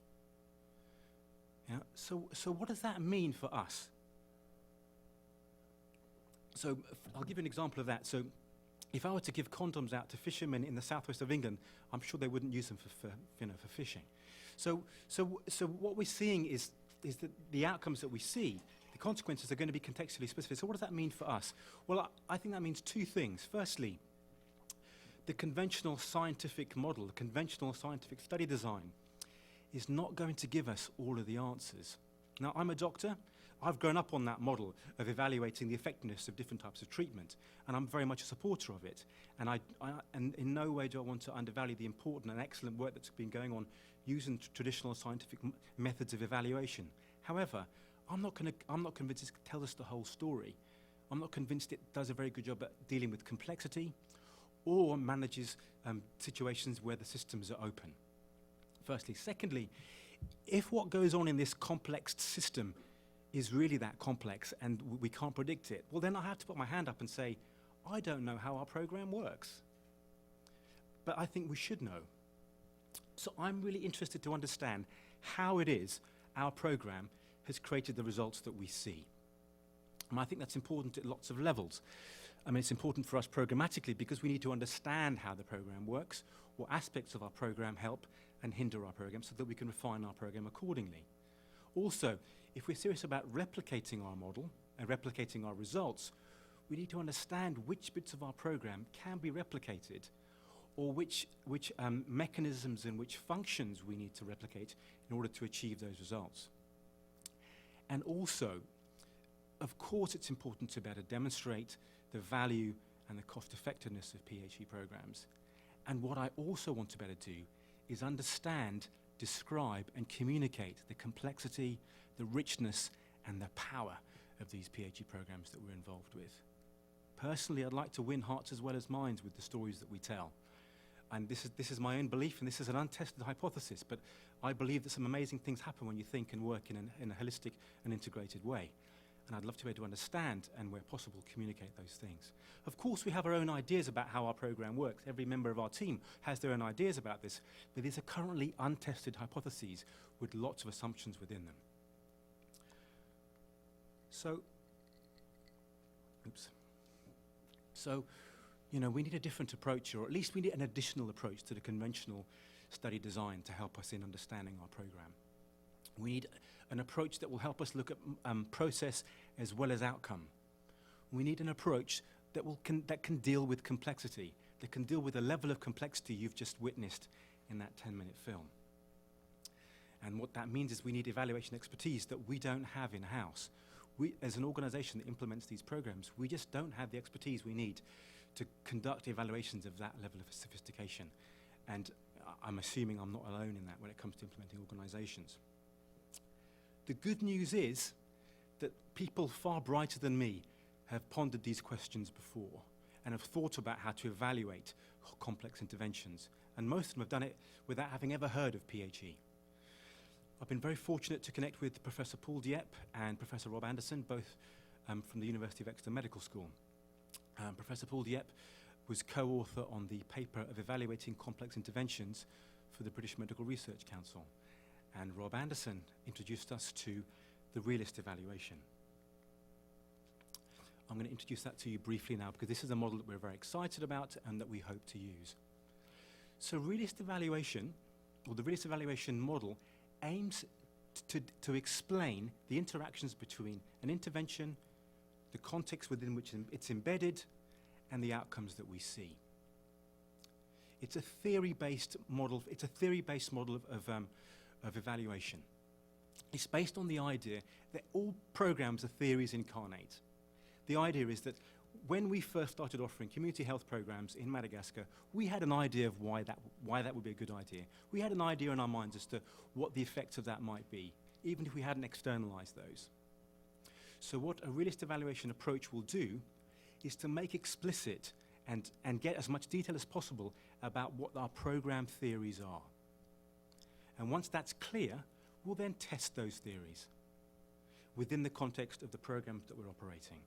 Yeah? So what does that mean for us? So I'll give you an example of that. So if I were to give condoms out to fishermen in the southwest of England, I'm sure they wouldn't use them for fishing. So what we're seeing is that the outcomes that we see, the consequences are going to be contextually specific. So what does that mean for us? Well, I think that means two things. Firstly, the conventional scientific model, the conventional scientific study design is not going to give us all of the answers. Now, I'm a doctor. I've grown up on that model of evaluating the effectiveness of different types of treatment, and I'm very much a supporter of it. And in no way do I want to undervalue the important and excellent work that's been going on using traditional scientific methods of evaluation. However, I'm not convinced it tells us the whole story. I'm not convinced it does a very good job at dealing with complexity or manages situations where the systems are open. Firstly. Secondly, if what goes on in this complex system is really that complex and we can't predict it, well, then I have to put my hand up and say, I don't know how our program works. But I think we should know. So I'm really interested to understand how it is our program has created the results that we see. And I think that's important at lots of levels. I mean, it's important for us programmatically because we need to understand how the program works, what aspects of our program help and hinder our program so that we can refine our program accordingly. Also, if we're serious about replicating our model and replicating our results, we need to understand which bits of our program can be replicated or which mechanisms and which functions we need to replicate in order to achieve those results. And also, of course, it's important to better demonstrate the value and the cost effectiveness of PHE programs. And what I also want to better do is understand, describe, and communicate the complexity, the richness, and the power of these PHE programs that we're involved with. Personally, I'd like to win hearts as well as minds with the stories that we tell. And this is my own belief, and this is an untested hypothesis, but I believe that some amazing things happen when you think and work in a holistic and integrated way. and I'd love to be able to understand and, where possible, communicate those things. Of course, we have our own ideas about how our program works. Every member of our team has their own ideas about this, but these are currently untested hypotheses with lots of assumptions within them. So, we need a different approach, or at least we need an additional approach to the conventional study design to help us in understanding our program. We need an approach that will help us look at process as well as outcome. We need an approach that can deal with complexity, that can deal with the level of complexity you've just witnessed in that 10-minute film. And what that means is we need evaluation expertise that we don't have in-house. We, as an organization that implements these programs, we just don't have the expertise we need to conduct evaluations of that level of sophistication. And I'm assuming I'm not alone in that when it comes to implementing organizations. The good news is that people far brighter than me have pondered these questions before and have thought about how to evaluate complex interventions. And most of them have done it without having ever heard of PHE. I've been very fortunate to connect with Professor Paul Dieppe and Professor Rob Anderson, both from the University of Exeter Medical School. Professor Paul Dieppe was co-author on the paper of evaluating complex interventions for the British Medical Research Council. And Rob Anderson introduced us to the realist evaluation. I'm going to introduce that to you briefly now because this is a model that we're very excited about and that we hope to use. So realist evaluation, or the realist evaluation model, aims to explain the interactions between an intervention, the context within which it's embedded, and the outcomes that we see. It's a theory-based model. It's a theory-based model of evaluation. It's based on the idea that all programs are theories incarnate. The idea is that when we first started offering community health programs in Madagascar, we had an idea of why that would be a good idea. We had an idea in our minds as to what the effects of that might be, even if we hadn't externalized those. So what a realist evaluation approach will do is to make explicit and get as much detail as possible about what our program theories are. And once that's clear, we'll then test those theories within the context of the programs that we're operating.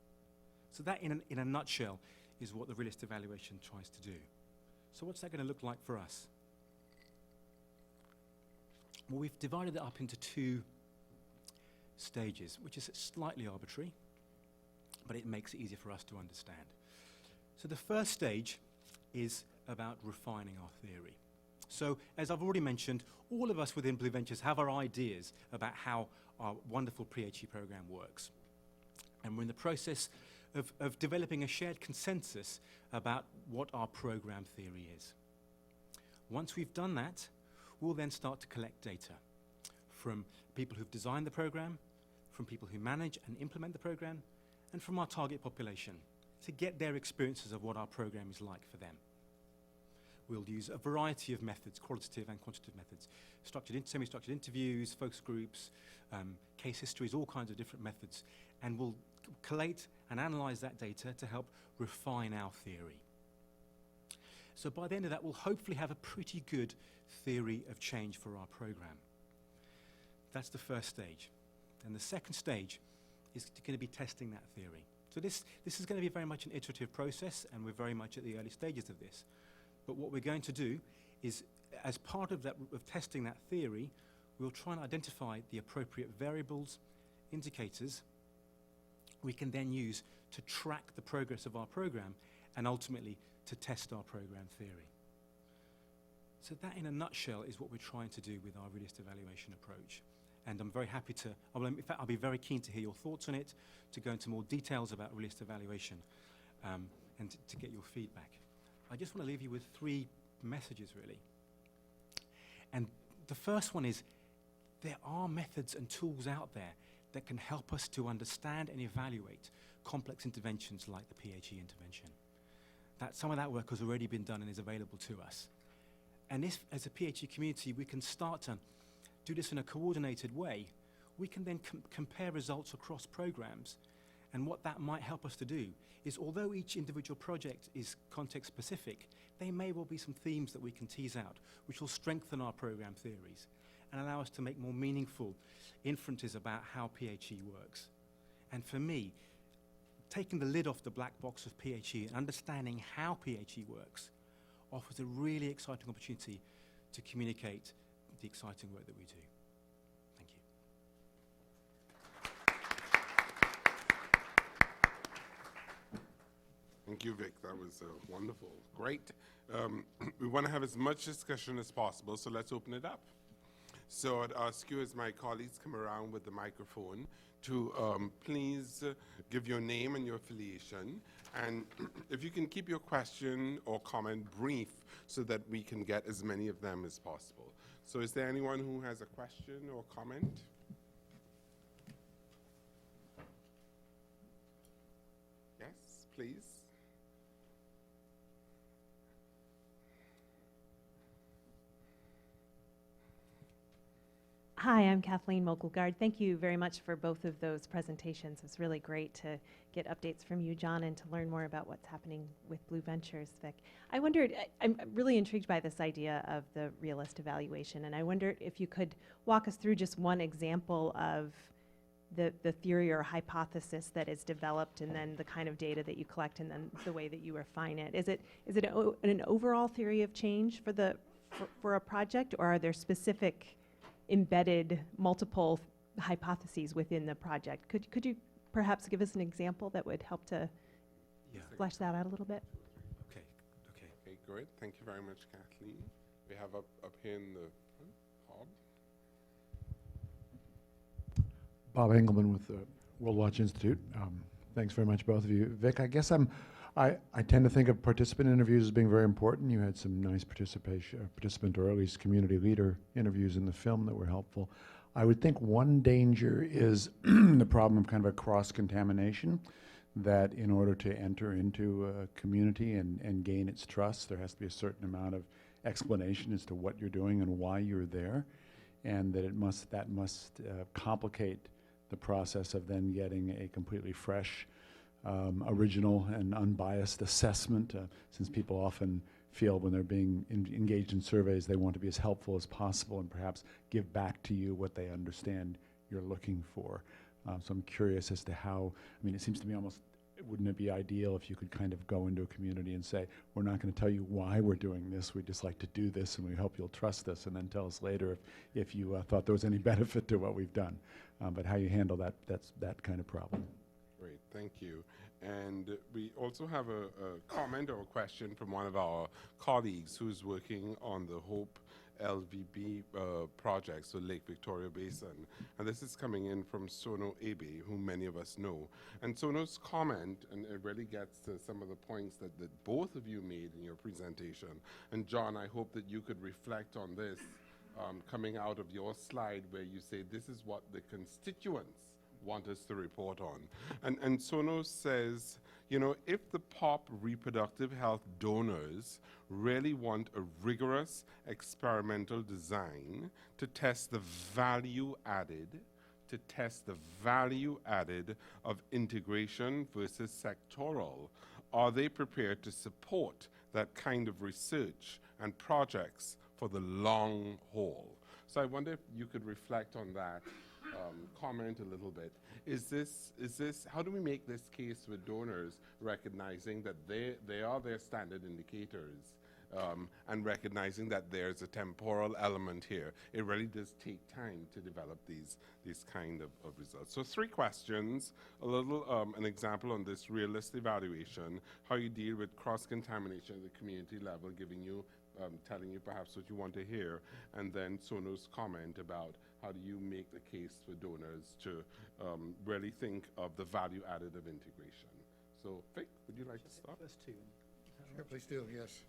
So that, in a nutshell, is what the realist evaluation tries to do. So what's that going to look like for us? Well, we've divided it up into two stages, which is slightly arbitrary, but it makes it easier for us to understand. So the first stage is about refining our theory. So, as I've already mentioned, all of us within Blue Ventures have our ideas about how our wonderful PHE program works. And we're in the process of developing a shared consensus about what our program theory is. Once we've done that, we'll then start to collect data from people who've designed the program, from people who manage and implement the program, and from our target population to get their experiences of what our program is like for them. We'll use a variety of methods, qualitative and quantitative methods, semi-structured interviews, focus groups, case histories, all kinds of different methods, and we'll collate and analyze that data to help refine our theory. So by the end of that, we'll hopefully have a pretty good theory of change for our program. That's the first stage. And the second stage is going to be testing that theory. So this is going to be very much an iterative process, and we're very much at the early stages of this. But what we're going to do is, as part of that, of testing that theory, we'll try and identify the appropriate variables, indicators, we can then use to track the progress of our program and ultimately to test our program theory. So that, in a nutshell, is what we're trying to do with our realist evaluation approach. And I'm very happy to, in fact, I'll be very keen to hear your thoughts on it, to go into more details about realist evaluation, and to get your feedback. I just want to leave you with three messages, really. And the first one is, there are methods and tools out there that can help us to understand and evaluate complex interventions like the PHE intervention. Some of that work has already been done and is available to us. And if, as a PHE community, we can start to do this in a coordinated way, we can then compare results across programs. And what that might help us to do is, although each individual project is context-specific, there may well be some themes that we can tease out, which will strengthen our program theories and allow us to make more meaningful inferences about how PHE works. And for me, taking the lid off the black box of PHE and understanding how PHE works offers a really exciting opportunity to communicate the exciting work that we do. Thank you. Thank you, Vik. That was wonderful. Great. We want to have as much discussion as possible, so let's open it up. So I'd ask you, as my colleagues come around with the microphone, to please give your name and your affiliation. And if you can keep your question or comment brief so that we can get as many of them as possible. So is there anyone who has a question or comment? Yes, please. Hi, I'm Kathleen Mogelgard. Thank you very much for both of those presentations. It's really great to get updates from you, John, and to learn more about what's happening with Blue Ventures, Vik. I wondered, I'm really intrigued by this idea of the realist evaluation, and I wondered if you could walk us through just one example of the theory or hypothesis that is developed, and then the kind of data that you collect, and then the way that you refine it. Is it an overall theory of change for a project, or are there specific embedded multiple hypotheses within the project? Could you perhaps give us an example that would help to flesh that out a little bit? Okay, great. Thank you very much, Kathleen. We have up here in the front, Bob Engelman with the World Watch Institute. Thanks very much, both of you. Vik, I guess I tend to think of participant interviews as being very important. You had some nice participant or at least community leader interviews in the film that were helpful. I would think one danger is the problem of kind of a cross-contamination, that in order to enter into a community and gain its trust, there has to be a certain amount of explanation as to what you're doing and why you're there, and that that must complicate the process of then getting a completely fresh, original and unbiased assessment, since people often feel when they're being engaged in surveys, they want to be as helpful as possible and perhaps give back to you what they understand you're looking for. So I'm curious as to how, it seems to me almost, wouldn't it be ideal if you could kind of go into a community and say, we're not going to tell you why we're doing this, we'd just like to do this and we hope you'll trust us, and then tell us later if you thought there was any benefit to what we've done. But how you handle that's that kind of problem. Great, thank you. And we also have a comment or a question from one of our colleagues who's working on the HOPE LVB project, so Lake Victoria Basin. And this is coming in from Sono Ebe, whom many of us know. And Sono's comment, and it really gets to some of the points that both of you made in your presentation. And John, I hope that you could reflect on this coming out of your slide where you say this is what the constituents want us to report on. And Sono says, if the POP reproductive health donors really want a rigorous experimental design to test the value added, of integration versus sectoral, are they prepared to support that kind of research and projects for the long haul? So I wonder if you could reflect on that. Comment a little bit. Is this, how do we make this case with donors, recognizing that they are their standard indicators, and recognizing that there's a temporal element here? It really does take time to develop these kind of results. So 3 questions, a little an example on this realist evaluation, how you deal with cross-contamination at the community level, giving you telling you perhaps what you want to hear, and then Sono's comment about how do you make the case for donors to really think of the value added of integration. So, Vik, would you like to start? First two. Sure, please do, yes.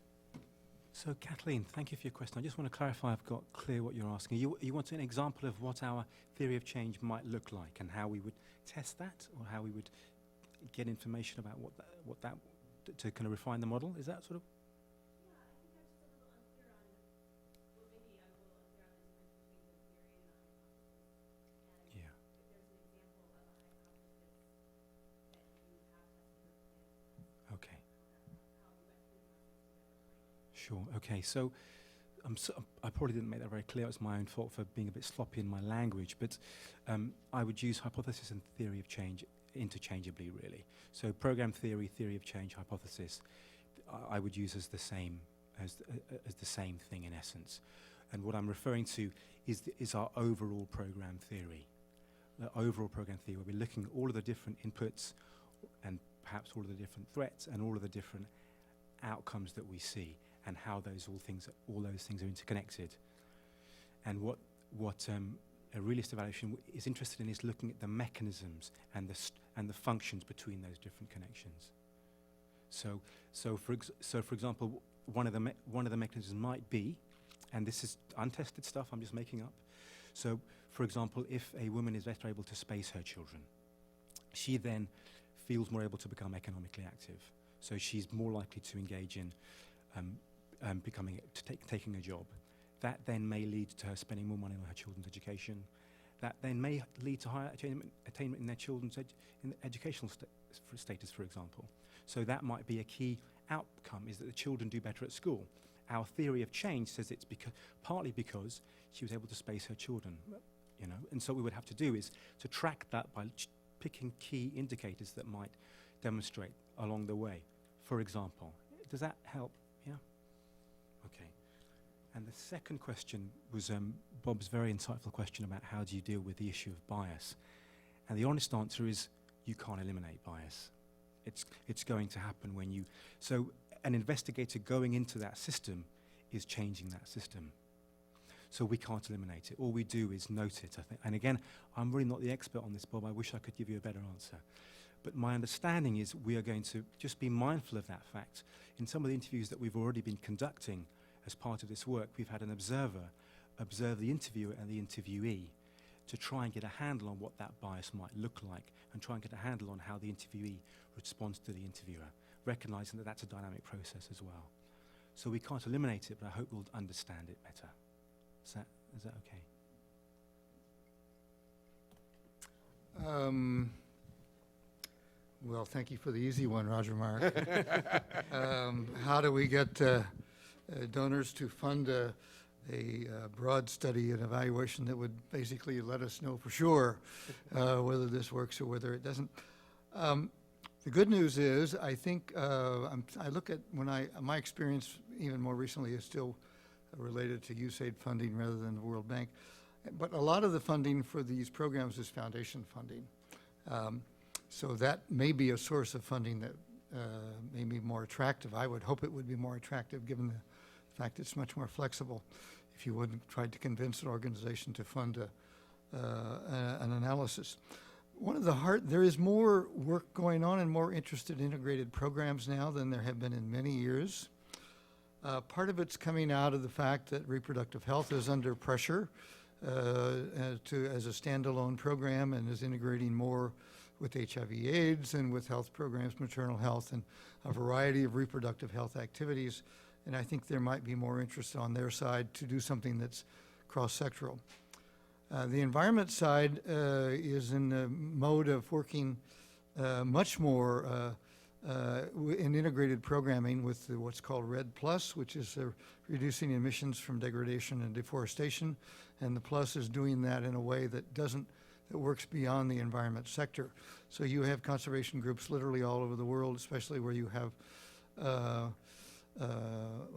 So, Kathleen, thank you for your question. I just want to clarify I've got clear what you're asking. You want an example of what our theory of change might look like and how we would test that, or how we would get information about what that to kind of refine the model? Is that sort of? Sure. Okay. So, I probably didn't make that very clear. It was my own fault for being a bit sloppy in my language. But I would use hypothesis and theory of change interchangeably, really. So program theory, theory of change, hypothesis, I would use as the same thing in essence. And what I'm referring to is our overall program theory. The overall program theory, where we're looking at all of the different inputs and perhaps all of the different threats and all of the different outcomes that we see, and how all those things are interconnected. And what a realist evaluation is interested in is looking at the mechanisms and the functions between those different connections. So for example, one of the mechanisms might be, and this is untested stuff I'm just making up. So, for example, if a woman is better able to space her children, she then feels more able to become economically active. So she's more likely to engage in taking a job. That then may lead to her spending more money on her children's education. That then may lead to higher attainment in their children's educational status, for example. So that might be a key outcome, is that the children do better at school. Our theory of change says it's partly because she was able to space her children, and so what we would have to do is to track that by picking key indicators that might demonstrate along the way. For example, does that help? Yeah? Okay. And the second question was Bob's very insightful question about how do you deal with the issue of bias. And the honest answer is you can't eliminate bias. It's going to happen when you... So an investigator going into that system is changing that system. So we can't eliminate it. All we do is note it, I think. And again, I'm really not the expert on this, Bob. I wish I could give you a better answer. But my understanding is we are going to just be mindful of that fact. In some of the interviews that we've already been conducting as part of this work, we've had an observer observe the interviewer and the interviewee to try and get a handle on what that bias might look like and try and get a handle on how the interviewee responds to the interviewer, recognizing that that's a dynamic process as well. So we can't eliminate it, but I hope we'll understand it better. Is that okay? Well, thank you for the easy one, Roger-Mark. How do we get donors to fund a broad study and evaluation that would basically let us know for sure whether this works or whether it doesn't? The good news is, I think, I look at my experience even more recently is still related to USAID funding rather than the World Bank. But a lot of the funding for these programs is foundation funding. So that may be a source of funding that may be more attractive. I would hope it would be more attractive given the fact it's much more flexible if you wouldn't try to convince an organization to fund an analysis. There is more work going on and more interest in integrated programs now than there have been in many years. Part of it's coming out of the fact that reproductive health is under pressure as a standalone program and is integrating more with HIV/AIDS and with health programs, maternal health, and a variety of reproductive health activities. And I think there might be more interest on their side to do something that's cross-sectoral. The environment side is in the mode of working much more in integrated programming with what's called RED+, which is reducing emissions from degradation and deforestation. And the plus is doing that in a way that works beyond the environment sector. So you have conservation groups literally all over the world, especially where you have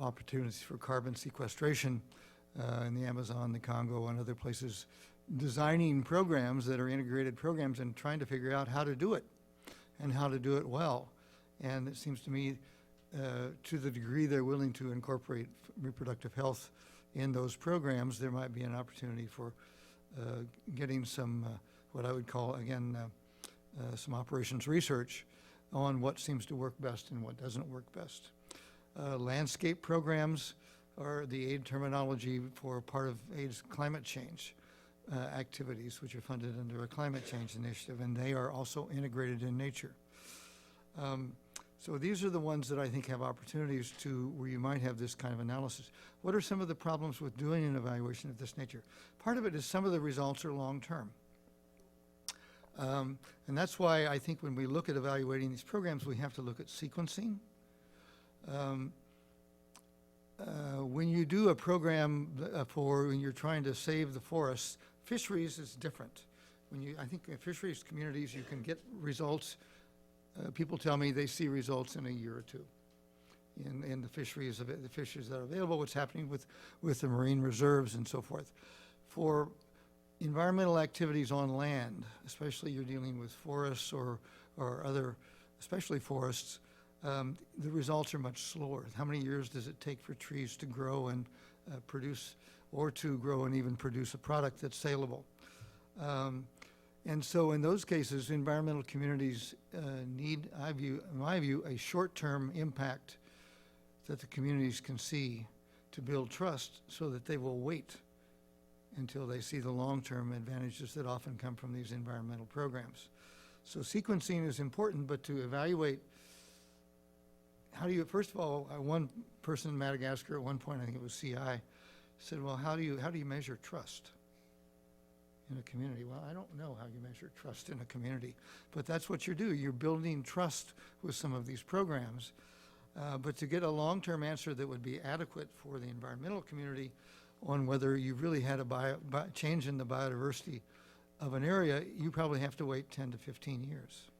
opportunities for carbon sequestration in the Amazon, the Congo, and other places, designing programs that are integrated programs and trying to figure out how to do it and how to do it well. And it seems to me, to the degree they're willing to incorporate reproductive health in those programs, there might be an opportunity for getting some, what I would call, again, some operations research on what seems to work best and what doesn't work best. Landscape programs are the aid terminology for part of AID's climate change activities, which are funded under a climate change initiative, and they are also integrated in nature. So these are the ones that I think have opportunities where you might have this kind of analysis. What are some of the problems with doing an evaluation of this nature? Part of it is some of the results are long-term. And that's why I think when we look at evaluating these programs, we have to look at sequencing. When you do a program when you're trying to save the forests, fisheries is different. I think in fisheries communities, you can get results. People tell me they see results in a year or two in the fisheries that are available, what's happening with the marine reserves and so forth. For environmental activities on land, especially you're dealing with forests or other, especially forests, the results are much slower. How many years does it take for trees to grow and produce, or to grow and even produce a product that's saleable? And so in those cases, environmental communities need, in my view, a short-term impact that the communities can see to build trust so that they will wait until they see the long-term advantages that often come from these environmental programs. So sequencing is important, but to evaluate, how do you, first of all, one person in Madagascar at one point, I think it was CI, said, well, how do you measure trust in a community? Well, I don't know how you measure trust in a community, but that's what you do. You're building trust with some of these programs. But to get a long-term answer that would be adequate for the environmental community on whether you really had a change in the biodiversity of an area, you probably have to wait 10 to 15 years.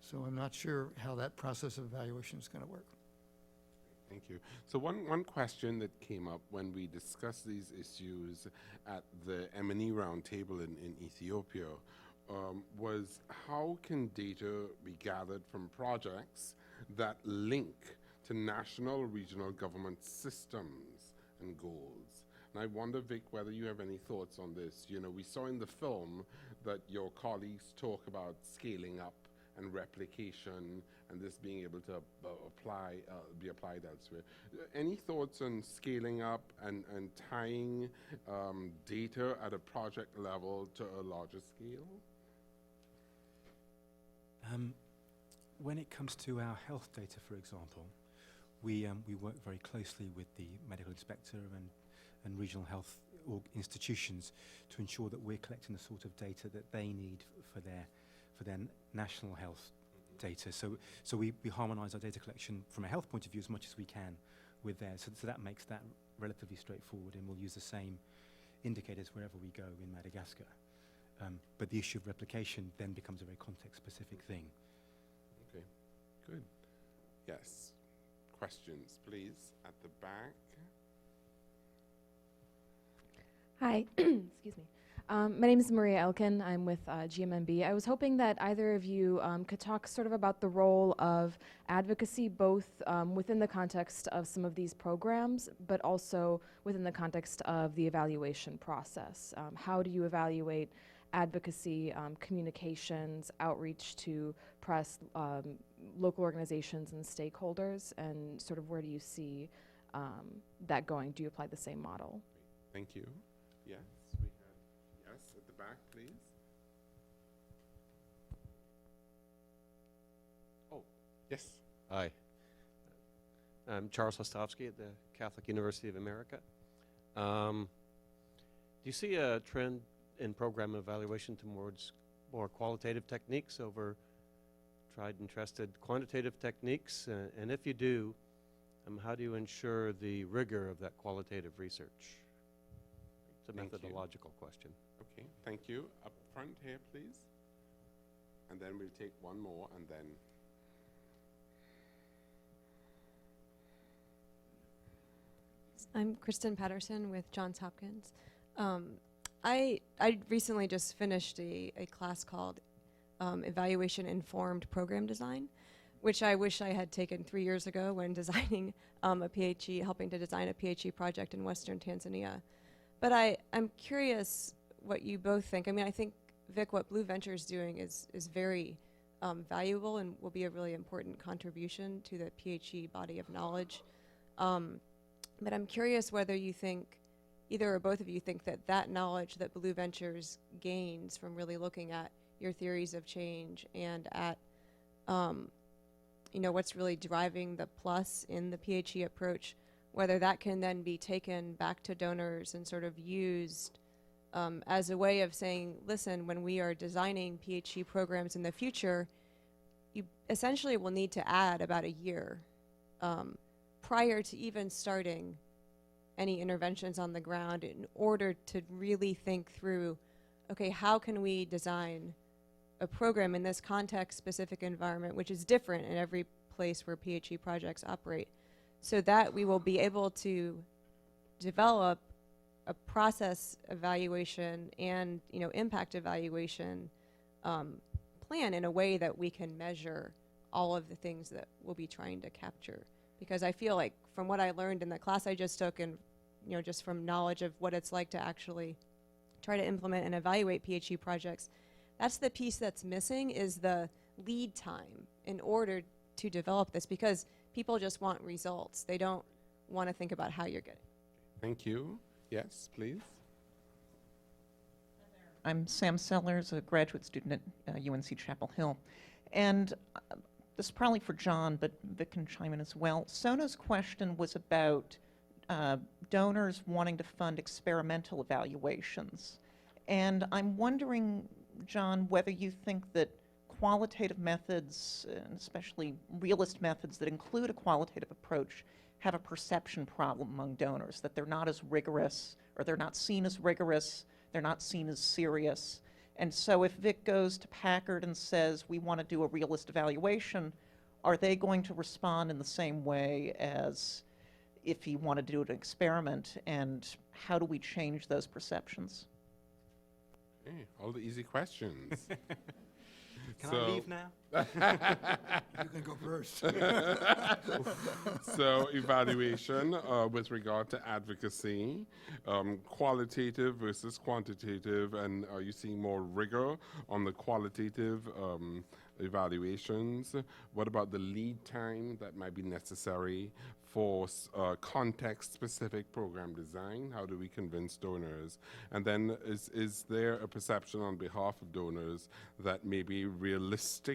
So I'm not sure how that process of evaluation is going to work. Thank you. So one question that came up when we discussed these issues at the M&E roundtable in Ethiopia was how can data be gathered from projects that link to national, regional government systems and goals? And I wonder, Vik, whether you have any thoughts on this. You know, we saw in the film that your colleagues talk about scaling up and replication and this being able to be applied elsewhere. Any thoughts on scaling up and tying data at a project level to a larger scale? When it comes to our health data, for example, we work very closely with the medical inspector and regional health institutions to ensure that we're collecting the sort of data that they need for their national health data. So we harmonise our data collection from a health point of view as much as we can with theirs. So that makes that relatively straightforward, and we'll use the same indicators wherever we go in Madagascar. But the issue of replication then becomes a very context-specific thing. Okay, good. Yes. Questions, please, at the back. Hi, excuse me. My name is Maria Elkin. I'm with GMMB. I was hoping that either of you could talk sort of about the role of advocacy, both within the context of some of these programs, but also within the context of the evaluation process. How do you evaluate advocacy, communications, outreach to press, local organizations and stakeholders, and sort of where do you see that going? Do you apply the same model? Thank you. Yes, we had, yes, at the back, please. Oh, yes. Hi. I'm Charles Hostovsky at the Catholic University of America. Do you see a trend in program evaluation towards more qualitative techniques over tried and trusted quantitative techniques? And if you do, how do you ensure the rigor of that qualitative research? It's a methodological question. Okay, thank you. Up front here, please. And then we'll take one more, and then... I'm Kristen Patterson with Johns Hopkins. I recently just finished a class called Evaluation Informed Program Design, which I wish I had taken 3 years ago when designing a PHE, helping to design a PHE project in Western Tanzania. But I'm curious what you both think. I mean, I think, Vik, what Blue Venture is doing is very valuable and will be a really important contribution to the PHE body of knowledge. But I'm curious whether you think, either or both of you think that knowledge that Blue Ventures gains from really looking at your theories of change and at, what's really driving the plus in the PHE approach, whether that can then be taken back to donors and sort of used as a way of saying, listen, when we are designing PHE programs in the future, you essentially will need to add about a year prior to even starting any interventions on the ground in order to really think through okay, how can we design a program in this context-specific environment, which is different in every place where PHE projects operate, so that we will be able to develop a process evaluation and impact evaluation plan in a way that we can measure all of the things that we'll be trying to capture. Because I feel like from what I learned in the class I just took, and just from knowledge of what it's like to actually try to implement and evaluate PHE projects, that's the piece that's missing, is the lead time in order to develop this, because people just want results. They don't want to think about how you're getting. Thank you. Yes, please. I'm Sam Sellers, a graduate student at UNC Chapel Hill. And this is probably for John, but Vik can chime in as well. Sona's question was about donors wanting to fund experimental evaluations. And I'm wondering, John, whether you think that qualitative methods, and especially realist methods that include a qualitative approach, have a perception problem among donors, that they're not as rigorous, or they're not seen as rigorous, they're not seen as serious. And so if Vik goes to Packard and says, we want to do a realist evaluation, are they going to respond in the same way as if he wanted to do an experiment? And how do we change those perceptions? Hey, all the easy questions. Can I leave now? You can go first. So evaluation with regard to advocacy, qualitative versus quantitative, and are you seeing more rigor on the qualitative evaluations? What about the lead time that might be necessary for context-specific program design? How do we convince donors? And then is there a perception on behalf of donors that maybe realist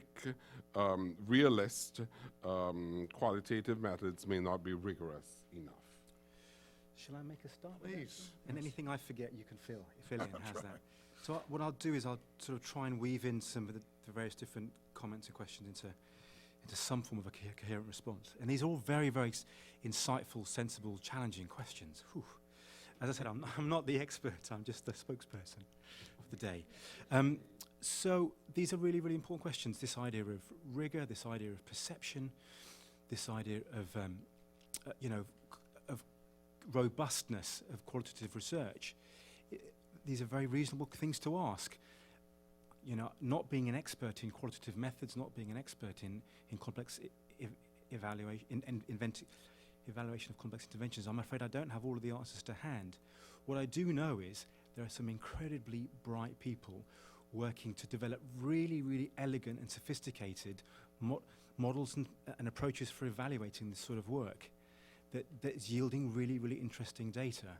qualitative methods may not be rigorous enough? Shall I make a start? Please. And anything I forget, you can fill in. How's that? So what I'll do is I'll sort of try and weave in some of the various different comments and questions into some form of a coherent response. And these are all very, very insightful, sensible, challenging questions. Whew. As I said, I'm not the expert, I'm just the spokesperson of the day. So these are really, really important questions. This idea of rigor, this idea of perception, this idea of, of robustness of qualitative research. These are very reasonable things to ask. Not being an expert in qualitative methods, not being an expert in complex evaluation of complex interventions, I'm afraid I don't have all of the answers to hand. What I do know is there are some incredibly bright people working to develop really, really elegant and sophisticated models and approaches for evaluating this sort of work that is yielding really, really interesting data.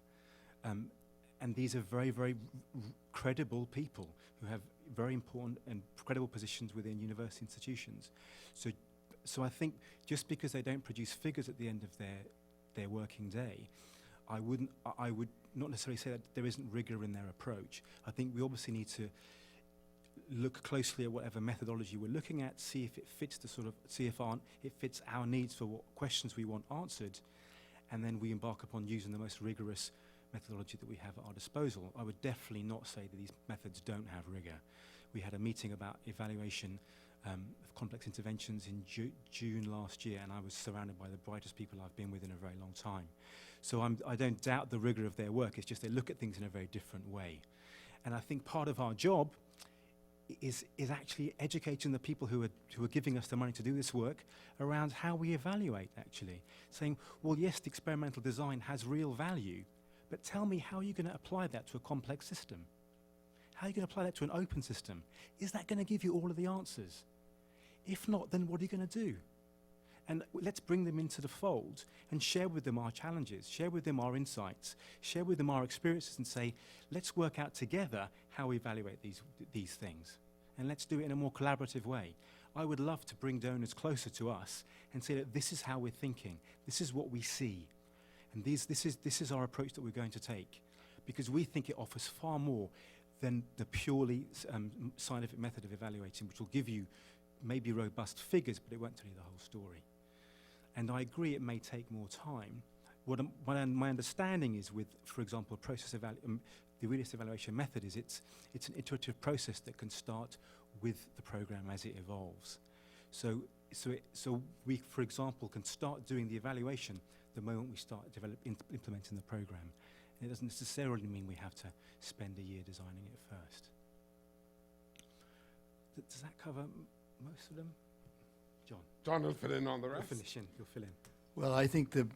And these are very, very credible people who have very important and credible positions within university institutions. So I think just because they don't produce figures at the end of their working day, I would not necessarily say that there isn't rigor in their approach. I think we obviously need to look closely at whatever methodology we're looking at, see if it fits it fits our needs for what questions we want answered, and then we embark upon using the most rigorous methodology that we have at our disposal. I would definitely not say that these methods don't have rigor. We had a meeting about evaluation of complex interventions in June last year, and I was surrounded by the brightest people I've been with in a very long time. So I don't doubt the rigor of their work, it's just they look at things in a very different way. And I think part of our job is actually educating the people who are giving us the money to do this work around how we evaluate, actually. Saying, well, yes, the experimental design has real value, but tell me, how are you going to apply that to a complex system? How are you going to apply that to an open system? Is that going to give you all of the answers? If not, then what are you going to do? And let's bring them into the fold and share with them our challenges, share with them our insights, share with them our experiences, and say, let's work out together how we evaluate these things. And let's do it in a more collaborative way. I would love to bring donors closer to us and say that this is how we're thinking, this is what we see. And this is our approach that we're going to take, because we think it offers far more than the purely scientific method of evaluating, which will give you maybe robust figures, but it won't tell you the whole story. And I agree it may take more time. My understanding is with, for example, the realist evaluation method is it's an iterative process that can start with the program as it evolves. So we, for example, can start doing the evaluation the moment we start implementing the program. And it doesn't necessarily mean we have to spend a year designing it first. Does that cover most of them? John? John will fill in on the rest. You'll fill in. Well, I think the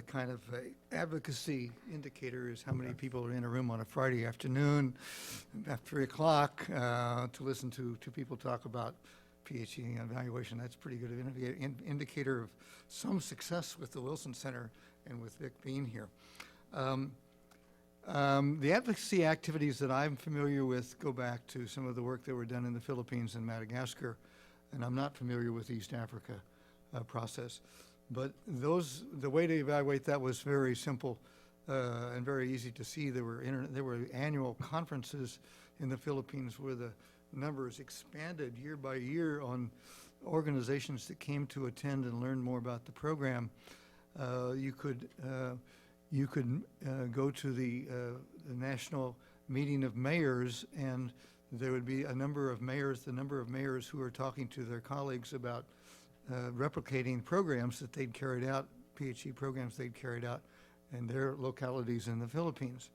kind of advocacy indicator is how many people are in a room on a Friday afternoon at 3 o'clock to listen to two people talk about PHE and evaluation. That's pretty good indicator of some success with the Wilson Center and with Vik being here. The advocacy activities that I'm familiar with go back to some of the work that were done in the Philippines and Madagascar, and I'm not familiar with the East Africa process. But the way to evaluate that was very simple and very easy to see. There were annual conferences in the Philippines where the numbers expanded year by year on organizations that came to attend and learn more about the program. You could go to the national meeting of mayors, and there would be the number of mayors who are talking to their colleagues about replicating programs that they'd carried out, PHE programs they'd carried out in their localities in the Philippines.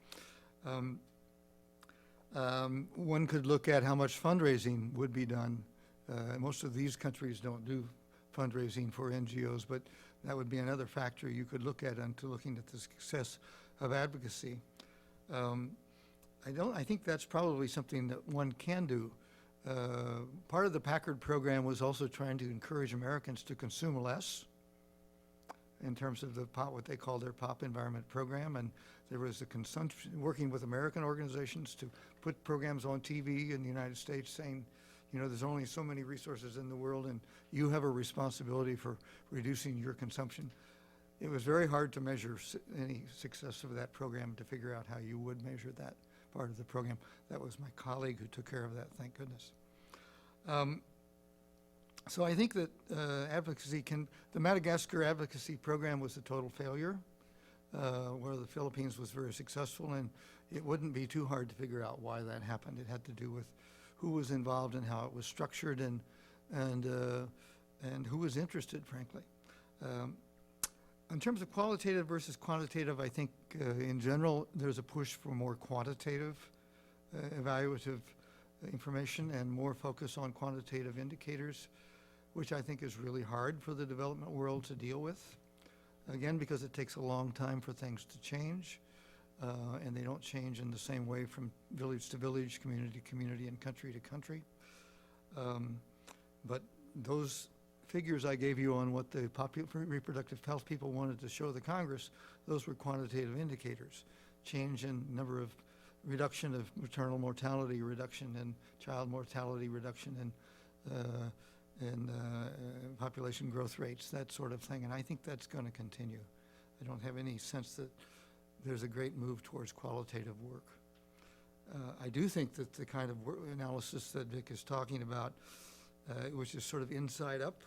One could look at how much fundraising would be done. Most of these countries don't do fundraising for NGOs, but that would be another factor you could look at into looking at the success of advocacy. I think that's probably something that one can do. Part of the Packard program was also trying to encourage Americans to consume less in terms of the what they call their POP environment program, and there was a consumption, working with American organizations to put programs on TV in the United States saying, there's only so many resources in the world and you have a responsibility for reducing your consumption. It was very hard to measure any success of that program, to figure out how you would measure that part of the program. That was my colleague who took care of that, thank goodness. So I think that the Madagascar advocacy program was a total failure, where the Philippines was very successful, and it wouldn't be too hard to figure out why that happened. It had to do with who was involved and how it was structured, and who was interested, frankly. In terms of qualitative versus quantitative, I think in general there's a push for more quantitative evaluative information and more focus on quantitative indicators, which I think is really hard for the development world to deal with. Again, because it takes a long time for things to change, and they don't change in the same way from village to village, community to community, and country to country. But those figures I gave you on what the reproductive health people wanted to show the Congress, those were quantitative indicators. Change in number of, reduction of maternal mortality, reduction in child mortality, reduction in population growth rates, that sort of thing. And I think that's going to continue. I don't have any sense that there's a great move towards qualitative work. I do think that the kind of analysis that Vik is talking about, which is sort of inside up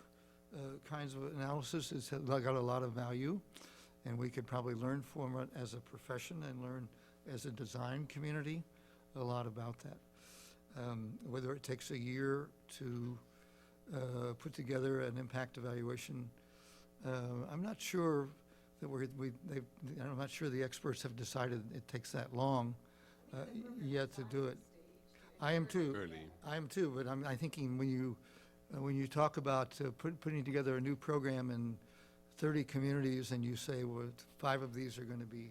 kinds of analysis, has got a lot of value, and we could probably learn from it as a profession and learn as a design community a lot about that. Whether it takes a year to put together an impact evaluation, I'm not sure that I'm not sure the experts have decided it takes that long yet to do it. I am too. I am too, but I'm thinking when you talk about putting together a new program in 30 communities, and you say, well, 5 of these are going to be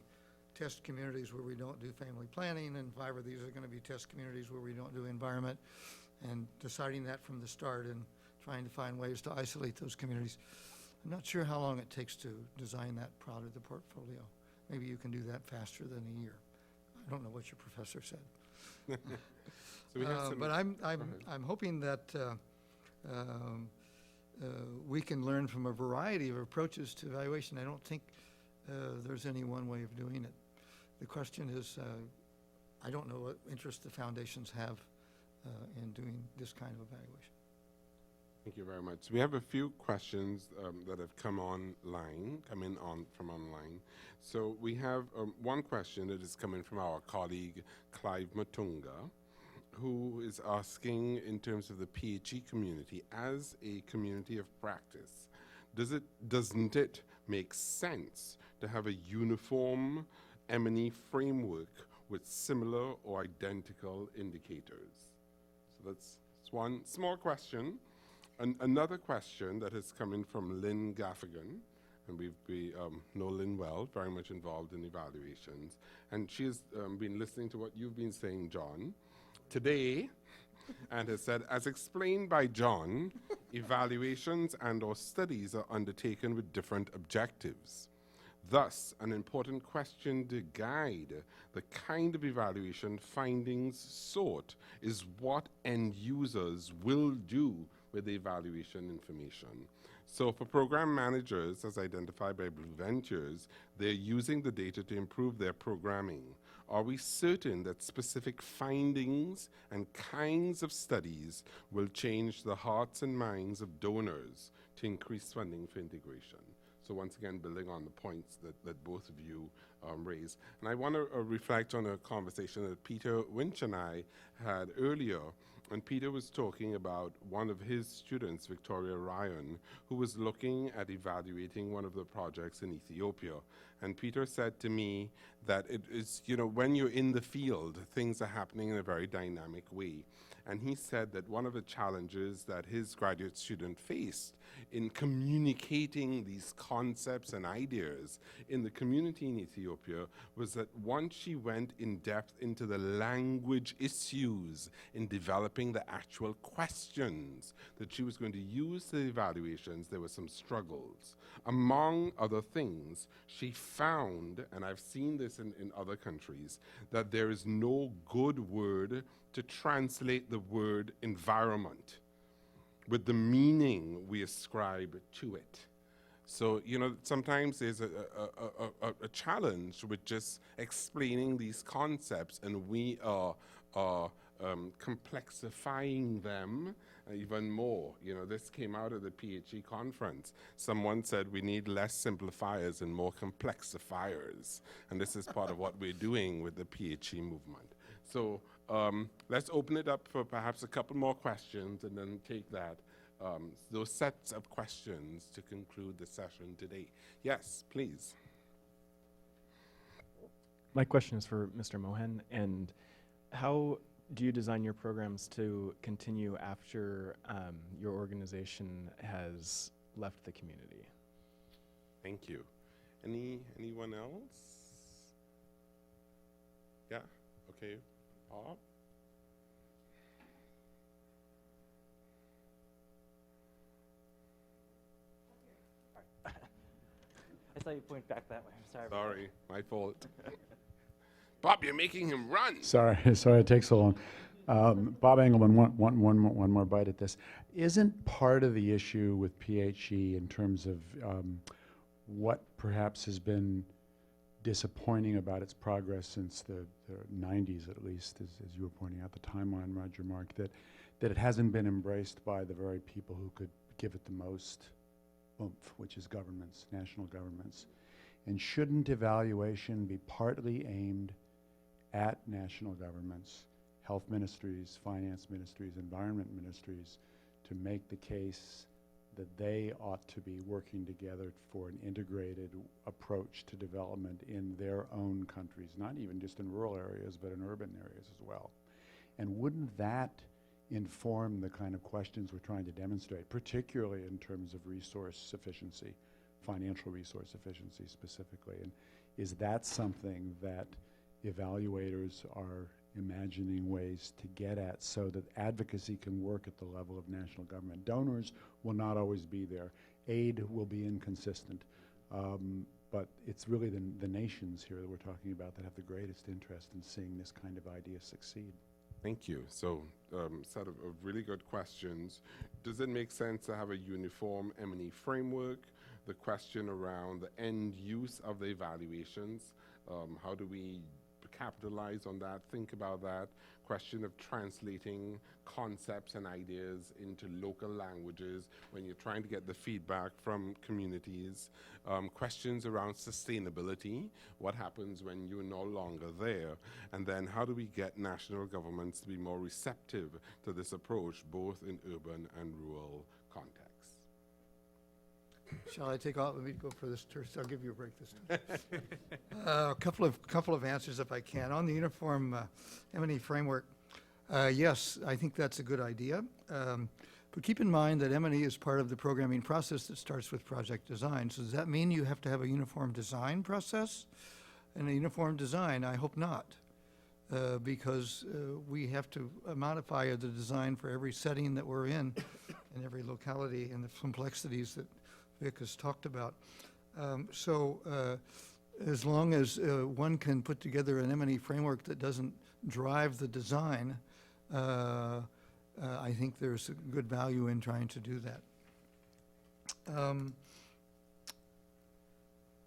test communities where we don't do family planning, and 5 of these are going to be test communities where we don't do environment, and deciding that from the start and trying to find ways to isolate those communities. I'm not sure how long it takes to design that part of the portfolio. Maybe you can do that faster than a year. I don't know what your professor said. But I'm hoping that we can learn from a variety of approaches to evaluation. I don't think there's any one way of doing it. The question is, I don't know what interest the foundations have in doing this kind of evaluation. Thank you very much. We have a few questions that have come in from online. So we have one question that is coming from our colleague Clive Matunga, who is asking, in terms of the PHE community, as a community of practice, doesn't it make sense to have a uniform M&E framework with similar or identical indicators? So that's one small question. Another question that has come in from Lynn Gaffigan, and we know Lynn well, very much involved in evaluations, and she has been listening to what you've been saying, John, today, and has said, as explained by John, evaluations and/or studies are undertaken with different objectives. Thus, an important question to guide the kind of evaluation findings sought is what end users will do with the evaluation information. So for program managers, as identified by Blue Ventures, they're using the data to improve their programming. Are we certain that specific findings and kinds of studies will change the hearts and minds of donors to increase funding for integration? So once again, building on the points that both of you raised. And I want to reflect on a conversation that Peter Winch and I had earlier. And Peter was talking about one of his students, Victoria Ryan, who was looking at evaluating one of the projects in Ethiopia. And Peter said to me that it is, when you're in the field, things are happening in a very dynamic way. And he said that one of the challenges that his graduate student faced in communicating these concepts and ideas in the community in Ethiopia was that once she went in depth into the language issues in developing the actual questions that she was going to use the evaluations, there were some struggles. Among other things, she found, and I've seen this in other countries, that there is no good word to translate the word environment with the meaning we ascribe to it. So, sometimes there's a challenge with just explaining these concepts, and we are complexifying them even more. This came out of the PHE conference. Someone said we need less simplifiers and more complexifiers, and this is part of what we're doing with the PHE movement. So let's open it up for perhaps a couple more questions and then take those sets of questions to conclude the session today. Yes, please. My question is for Mr. Mohan, and how do you design your programs to continue after your organization has left the community? Thank you. Anyone else? Yeah, okay. Bob? I saw you point back that way. I'm sorry. Sorry, my fault. Bob, you're making him run. Sorry it takes so long. Bob Engelman, one more bite at this. Isn't part of the issue with PHE in terms of what perhaps has been disappointing about its progress since the 90s, at least, as you were pointing out, the timeline, Roger-Mark, that it hasn't been embraced by the very people who could give it the most oomph, which is governments, national governments. And shouldn't evaluation be partly aimed at national governments, health ministries, finance ministries, environment ministries, to make the case that they ought to be working together for an integrated approach to development in their own countries, not even just in rural areas, but in urban areas as well? And wouldn't that inform the kind of questions we're trying to demonstrate, particularly in terms of resource sufficiency, financial resource efficiency specifically? And is that something that evaluators are imagining ways to get at so that advocacy can work at the level of national government? Donors will not always be there. Aid will be inconsistent. But it's really the nations here that we're talking about that have the greatest interest in seeing this kind of idea succeed. Thank you. So, set of really good questions. Does it make sense to have a uniform M&E framework? The question around the end use of the evaluations. How do we capitalize on that, think about that question of translating concepts and ideas into local languages when you're trying to get the feedback from communities. Questions around sustainability, what happens when you're no longer there? And then how do we get national governments to be more receptive to this approach, both in urban and rural contexts? Shall I take off? Let me go for this turn. I'll give you a break this time. A couple of answers if I can. On the uniform M&E framework, yes, I think that's a good idea. But keep in mind that M&E is part of the programming process that starts with project design. So does that mean you have to have a uniform design process? And a uniform design, I hope not. Because we have to modify the design for every setting that we're in and every locality and the complexities that Vik has talked about. As long as one can put together an M&E framework that doesn't drive the design, I think there's a good value in trying to do that.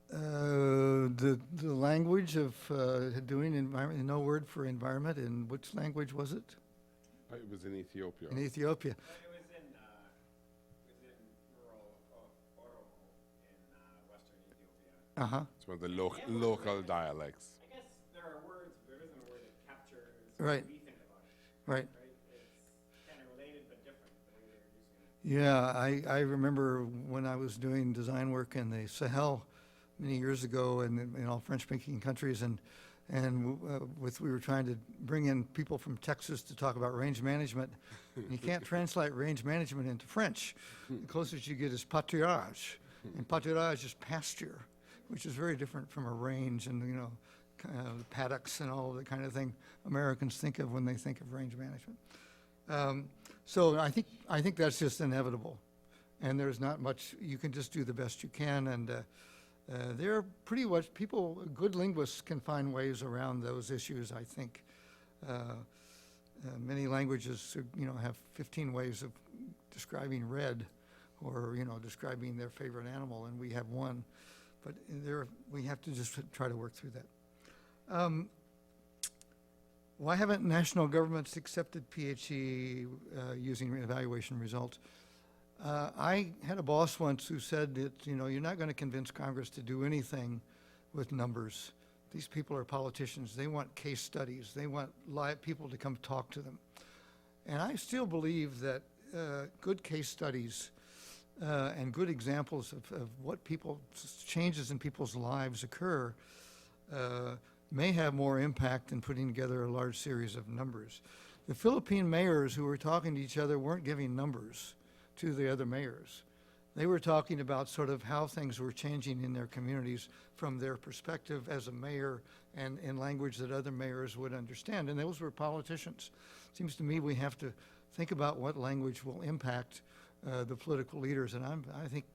The language of doing environment, no word for environment, in which language was it? It was in Ethiopia. In Ethiopia. Uh-huh. It's one of the local dialects. I guess there are words, but there isn't a word that captures Right. what we think about it. Right. It's kind of related but different, the way they're using it. Yeah, I remember when I was doing design work in the Sahel many years ago and in all French-speaking countries, and we were trying to bring in people from Texas to talk about range management. You can't translate range management into French. The closest you get is pâturage, and pâturage is pasture, which is very different from a range and, kind of paddocks and all of the kind of thing Americans think of when they think of range management. So I think that's just inevitable, and there's not much. You can just do the best you can, and they're pretty much good linguists can find ways around those issues, I think. Many languages, have 15 ways of describing red or, describing their favorite animal, and we have one. But we have to just try to work through that. Why haven't national governments accepted PHE using evaluation results? I had a boss once who said that, you're not going to convince Congress to do anything with numbers. These people are politicians. They want case studies. They want people to come talk to them. And I still believe that good case studies and good examples of what changes in people's lives occur may have more impact than putting together a large series of numbers. The Philippine mayors who were talking to each other weren't giving numbers to the other mayors. They were talking about sort of how things were changing in their communities from their perspective as a mayor and in language that other mayors would understand. And those were politicians. It seems to me we have to think about what language will impact the political leaders. And I think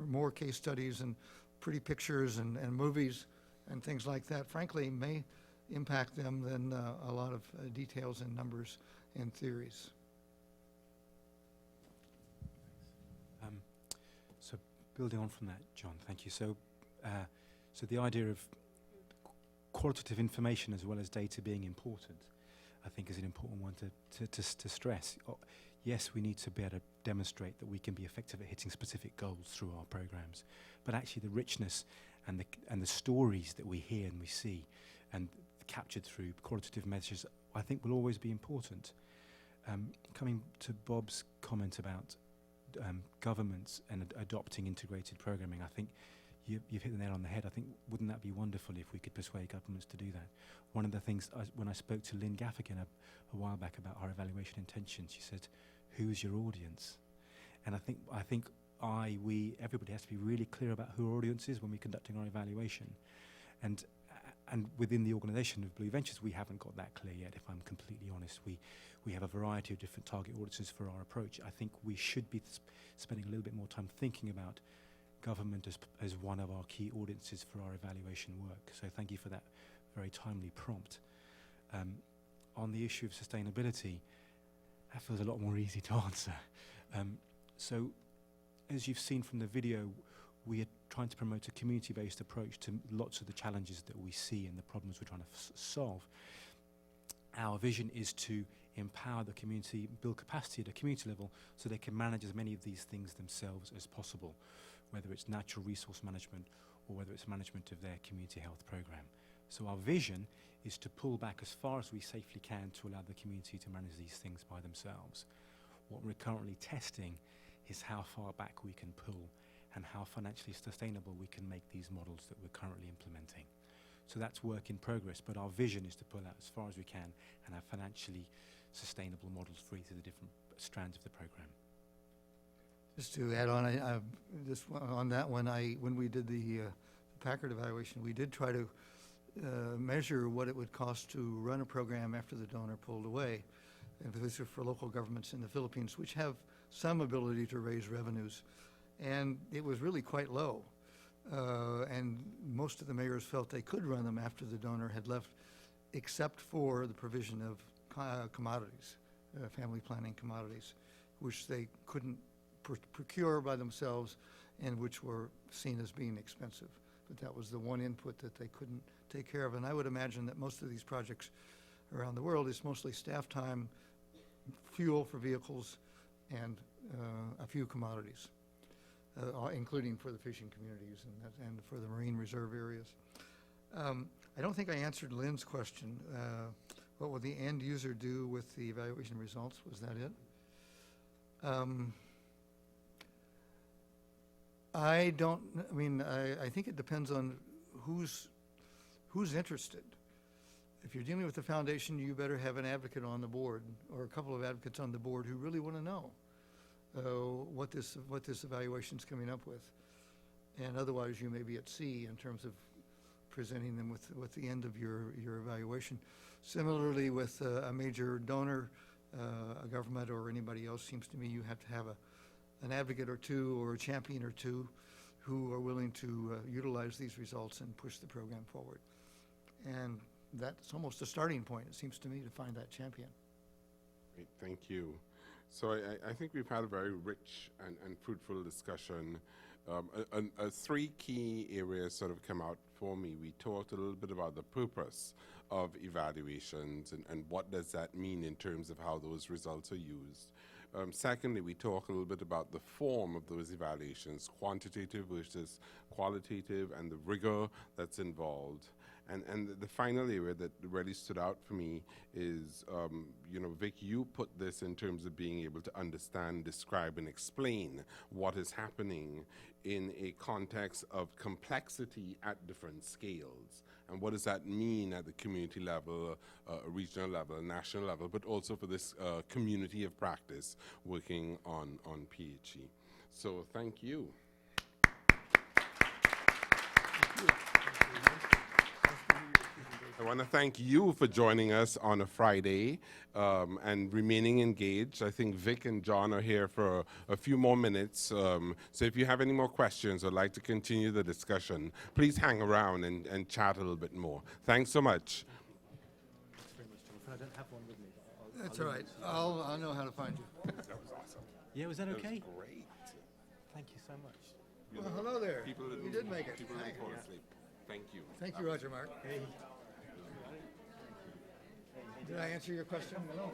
more case studies and pretty pictures and movies and things like that, frankly, may impact them than a lot of details and numbers and theories. So building on from that, John, thank you. So the idea of qualitative information as well as data being important, I think, is an important one to stress. Yes, we need to be able to demonstrate that we can be effective at hitting specific goals through our programs, but actually the richness and the stories that we hear and we see and captured through qualitative measures, I think, will always be important. Coming to Bob's comment about governments and adopting integrated programming, I think you've hit the nail on the head. I think, wouldn't that be wonderful if we could persuade governments to do that? One of the things, when I spoke to Lynn Gaffigan a while back about our evaluation intentions, she said, who's your audience? And I think everybody has to be really clear about who our audience is when we're conducting our evaluation. And within the organisation of Blue Ventures, we haven't got that clear yet, if I'm completely honest. We have a variety of different target audiences for our approach. I think we should be spending a little bit more time thinking about government as one of our key audiences for our evaluation work. So thank you for that very timely prompt. On the issue of sustainability, that feels a lot more easy to answer. So as you've seen from the video, we are trying to promote a community-based approach to lots of the challenges that we see and the problems we're trying to solve. Our vision is to empower the community, build capacity at a community level so they can manage as many of these things themselves as possible, whether it's natural resource management or whether it's management of their community health program. So our vision is to pull back as far as we safely can to allow the community to manage these things by themselves. What we're currently testing is how far back we can pull and how financially sustainable we can make these models that we're currently implementing. So that's work in progress, but our vision is to pull out as far as we can and have financially sustainable models for each of the different strands of the program. Just to add on, on that one, when we did the Packard evaluation, we did try to measure what it would cost to run a program after the donor pulled away. And this is for local governments in the Philippines, which have some ability to raise revenues. And it was really quite low. And most of the mayors felt they could run them after the donor had left, except for the provision of commodities, family planning commodities, which they couldn't procure by themselves and which were seen as being expensive. But that was the one input that they couldn't take care of. And I would imagine that most of these projects around the world is mostly staff time, fuel for vehicles, and a few commodities, including for the fishing communities and for the marine reserve areas. I don't think I answered Lynn's question. What will the end user do with the evaluation results? Was that it? I think it depends on who's interested. If you're dealing with the foundation, you better have an advocate on the board or a couple of advocates on the board who really want to know what this evaluation is coming up with. And otherwise, you may be at sea in terms of presenting them with the end of your evaluation. Similarly, with a major donor, a government or anybody else, seems to me you have to have an advocate or two or a champion or two who are willing to utilize these results and push the program forward. And that's almost a starting point, it seems to me, to find that champion. Great, thank you. So I think we've had a very rich and fruitful discussion. Three key areas sort of come out for me. We talked a little bit about the purpose of evaluations and what does that mean in terms of how those results are used. Secondly, we talk a little bit about the form of those evaluations, quantitative versus qualitative, and the rigor that's involved. And the final area that really stood out for me is, Vik, you put this in terms of being able to understand, describe, and explain what is happening in a context of complexity at different scales. And what does that mean at the community level, regional level, national level, but also for this community of practice working on PHE. So thank you. I want to thank you for joining us on a Friday and remaining engaged. I think Vik and John are here for a few more minutes. So if you have any more questions or like to continue the discussion, please hang around and chat a little bit more. Thanks so much. Thanks very much, Jonathan. I don't have one with me. But That's all right. I'll know how to find you. That was awesome. Yeah, was that okay? That was great. Thank you so much. Well, hello there. You did make it. People didn't fall asleep. Thank you. Thank you, Roger-Mark. Hey. Did I answer your question? No.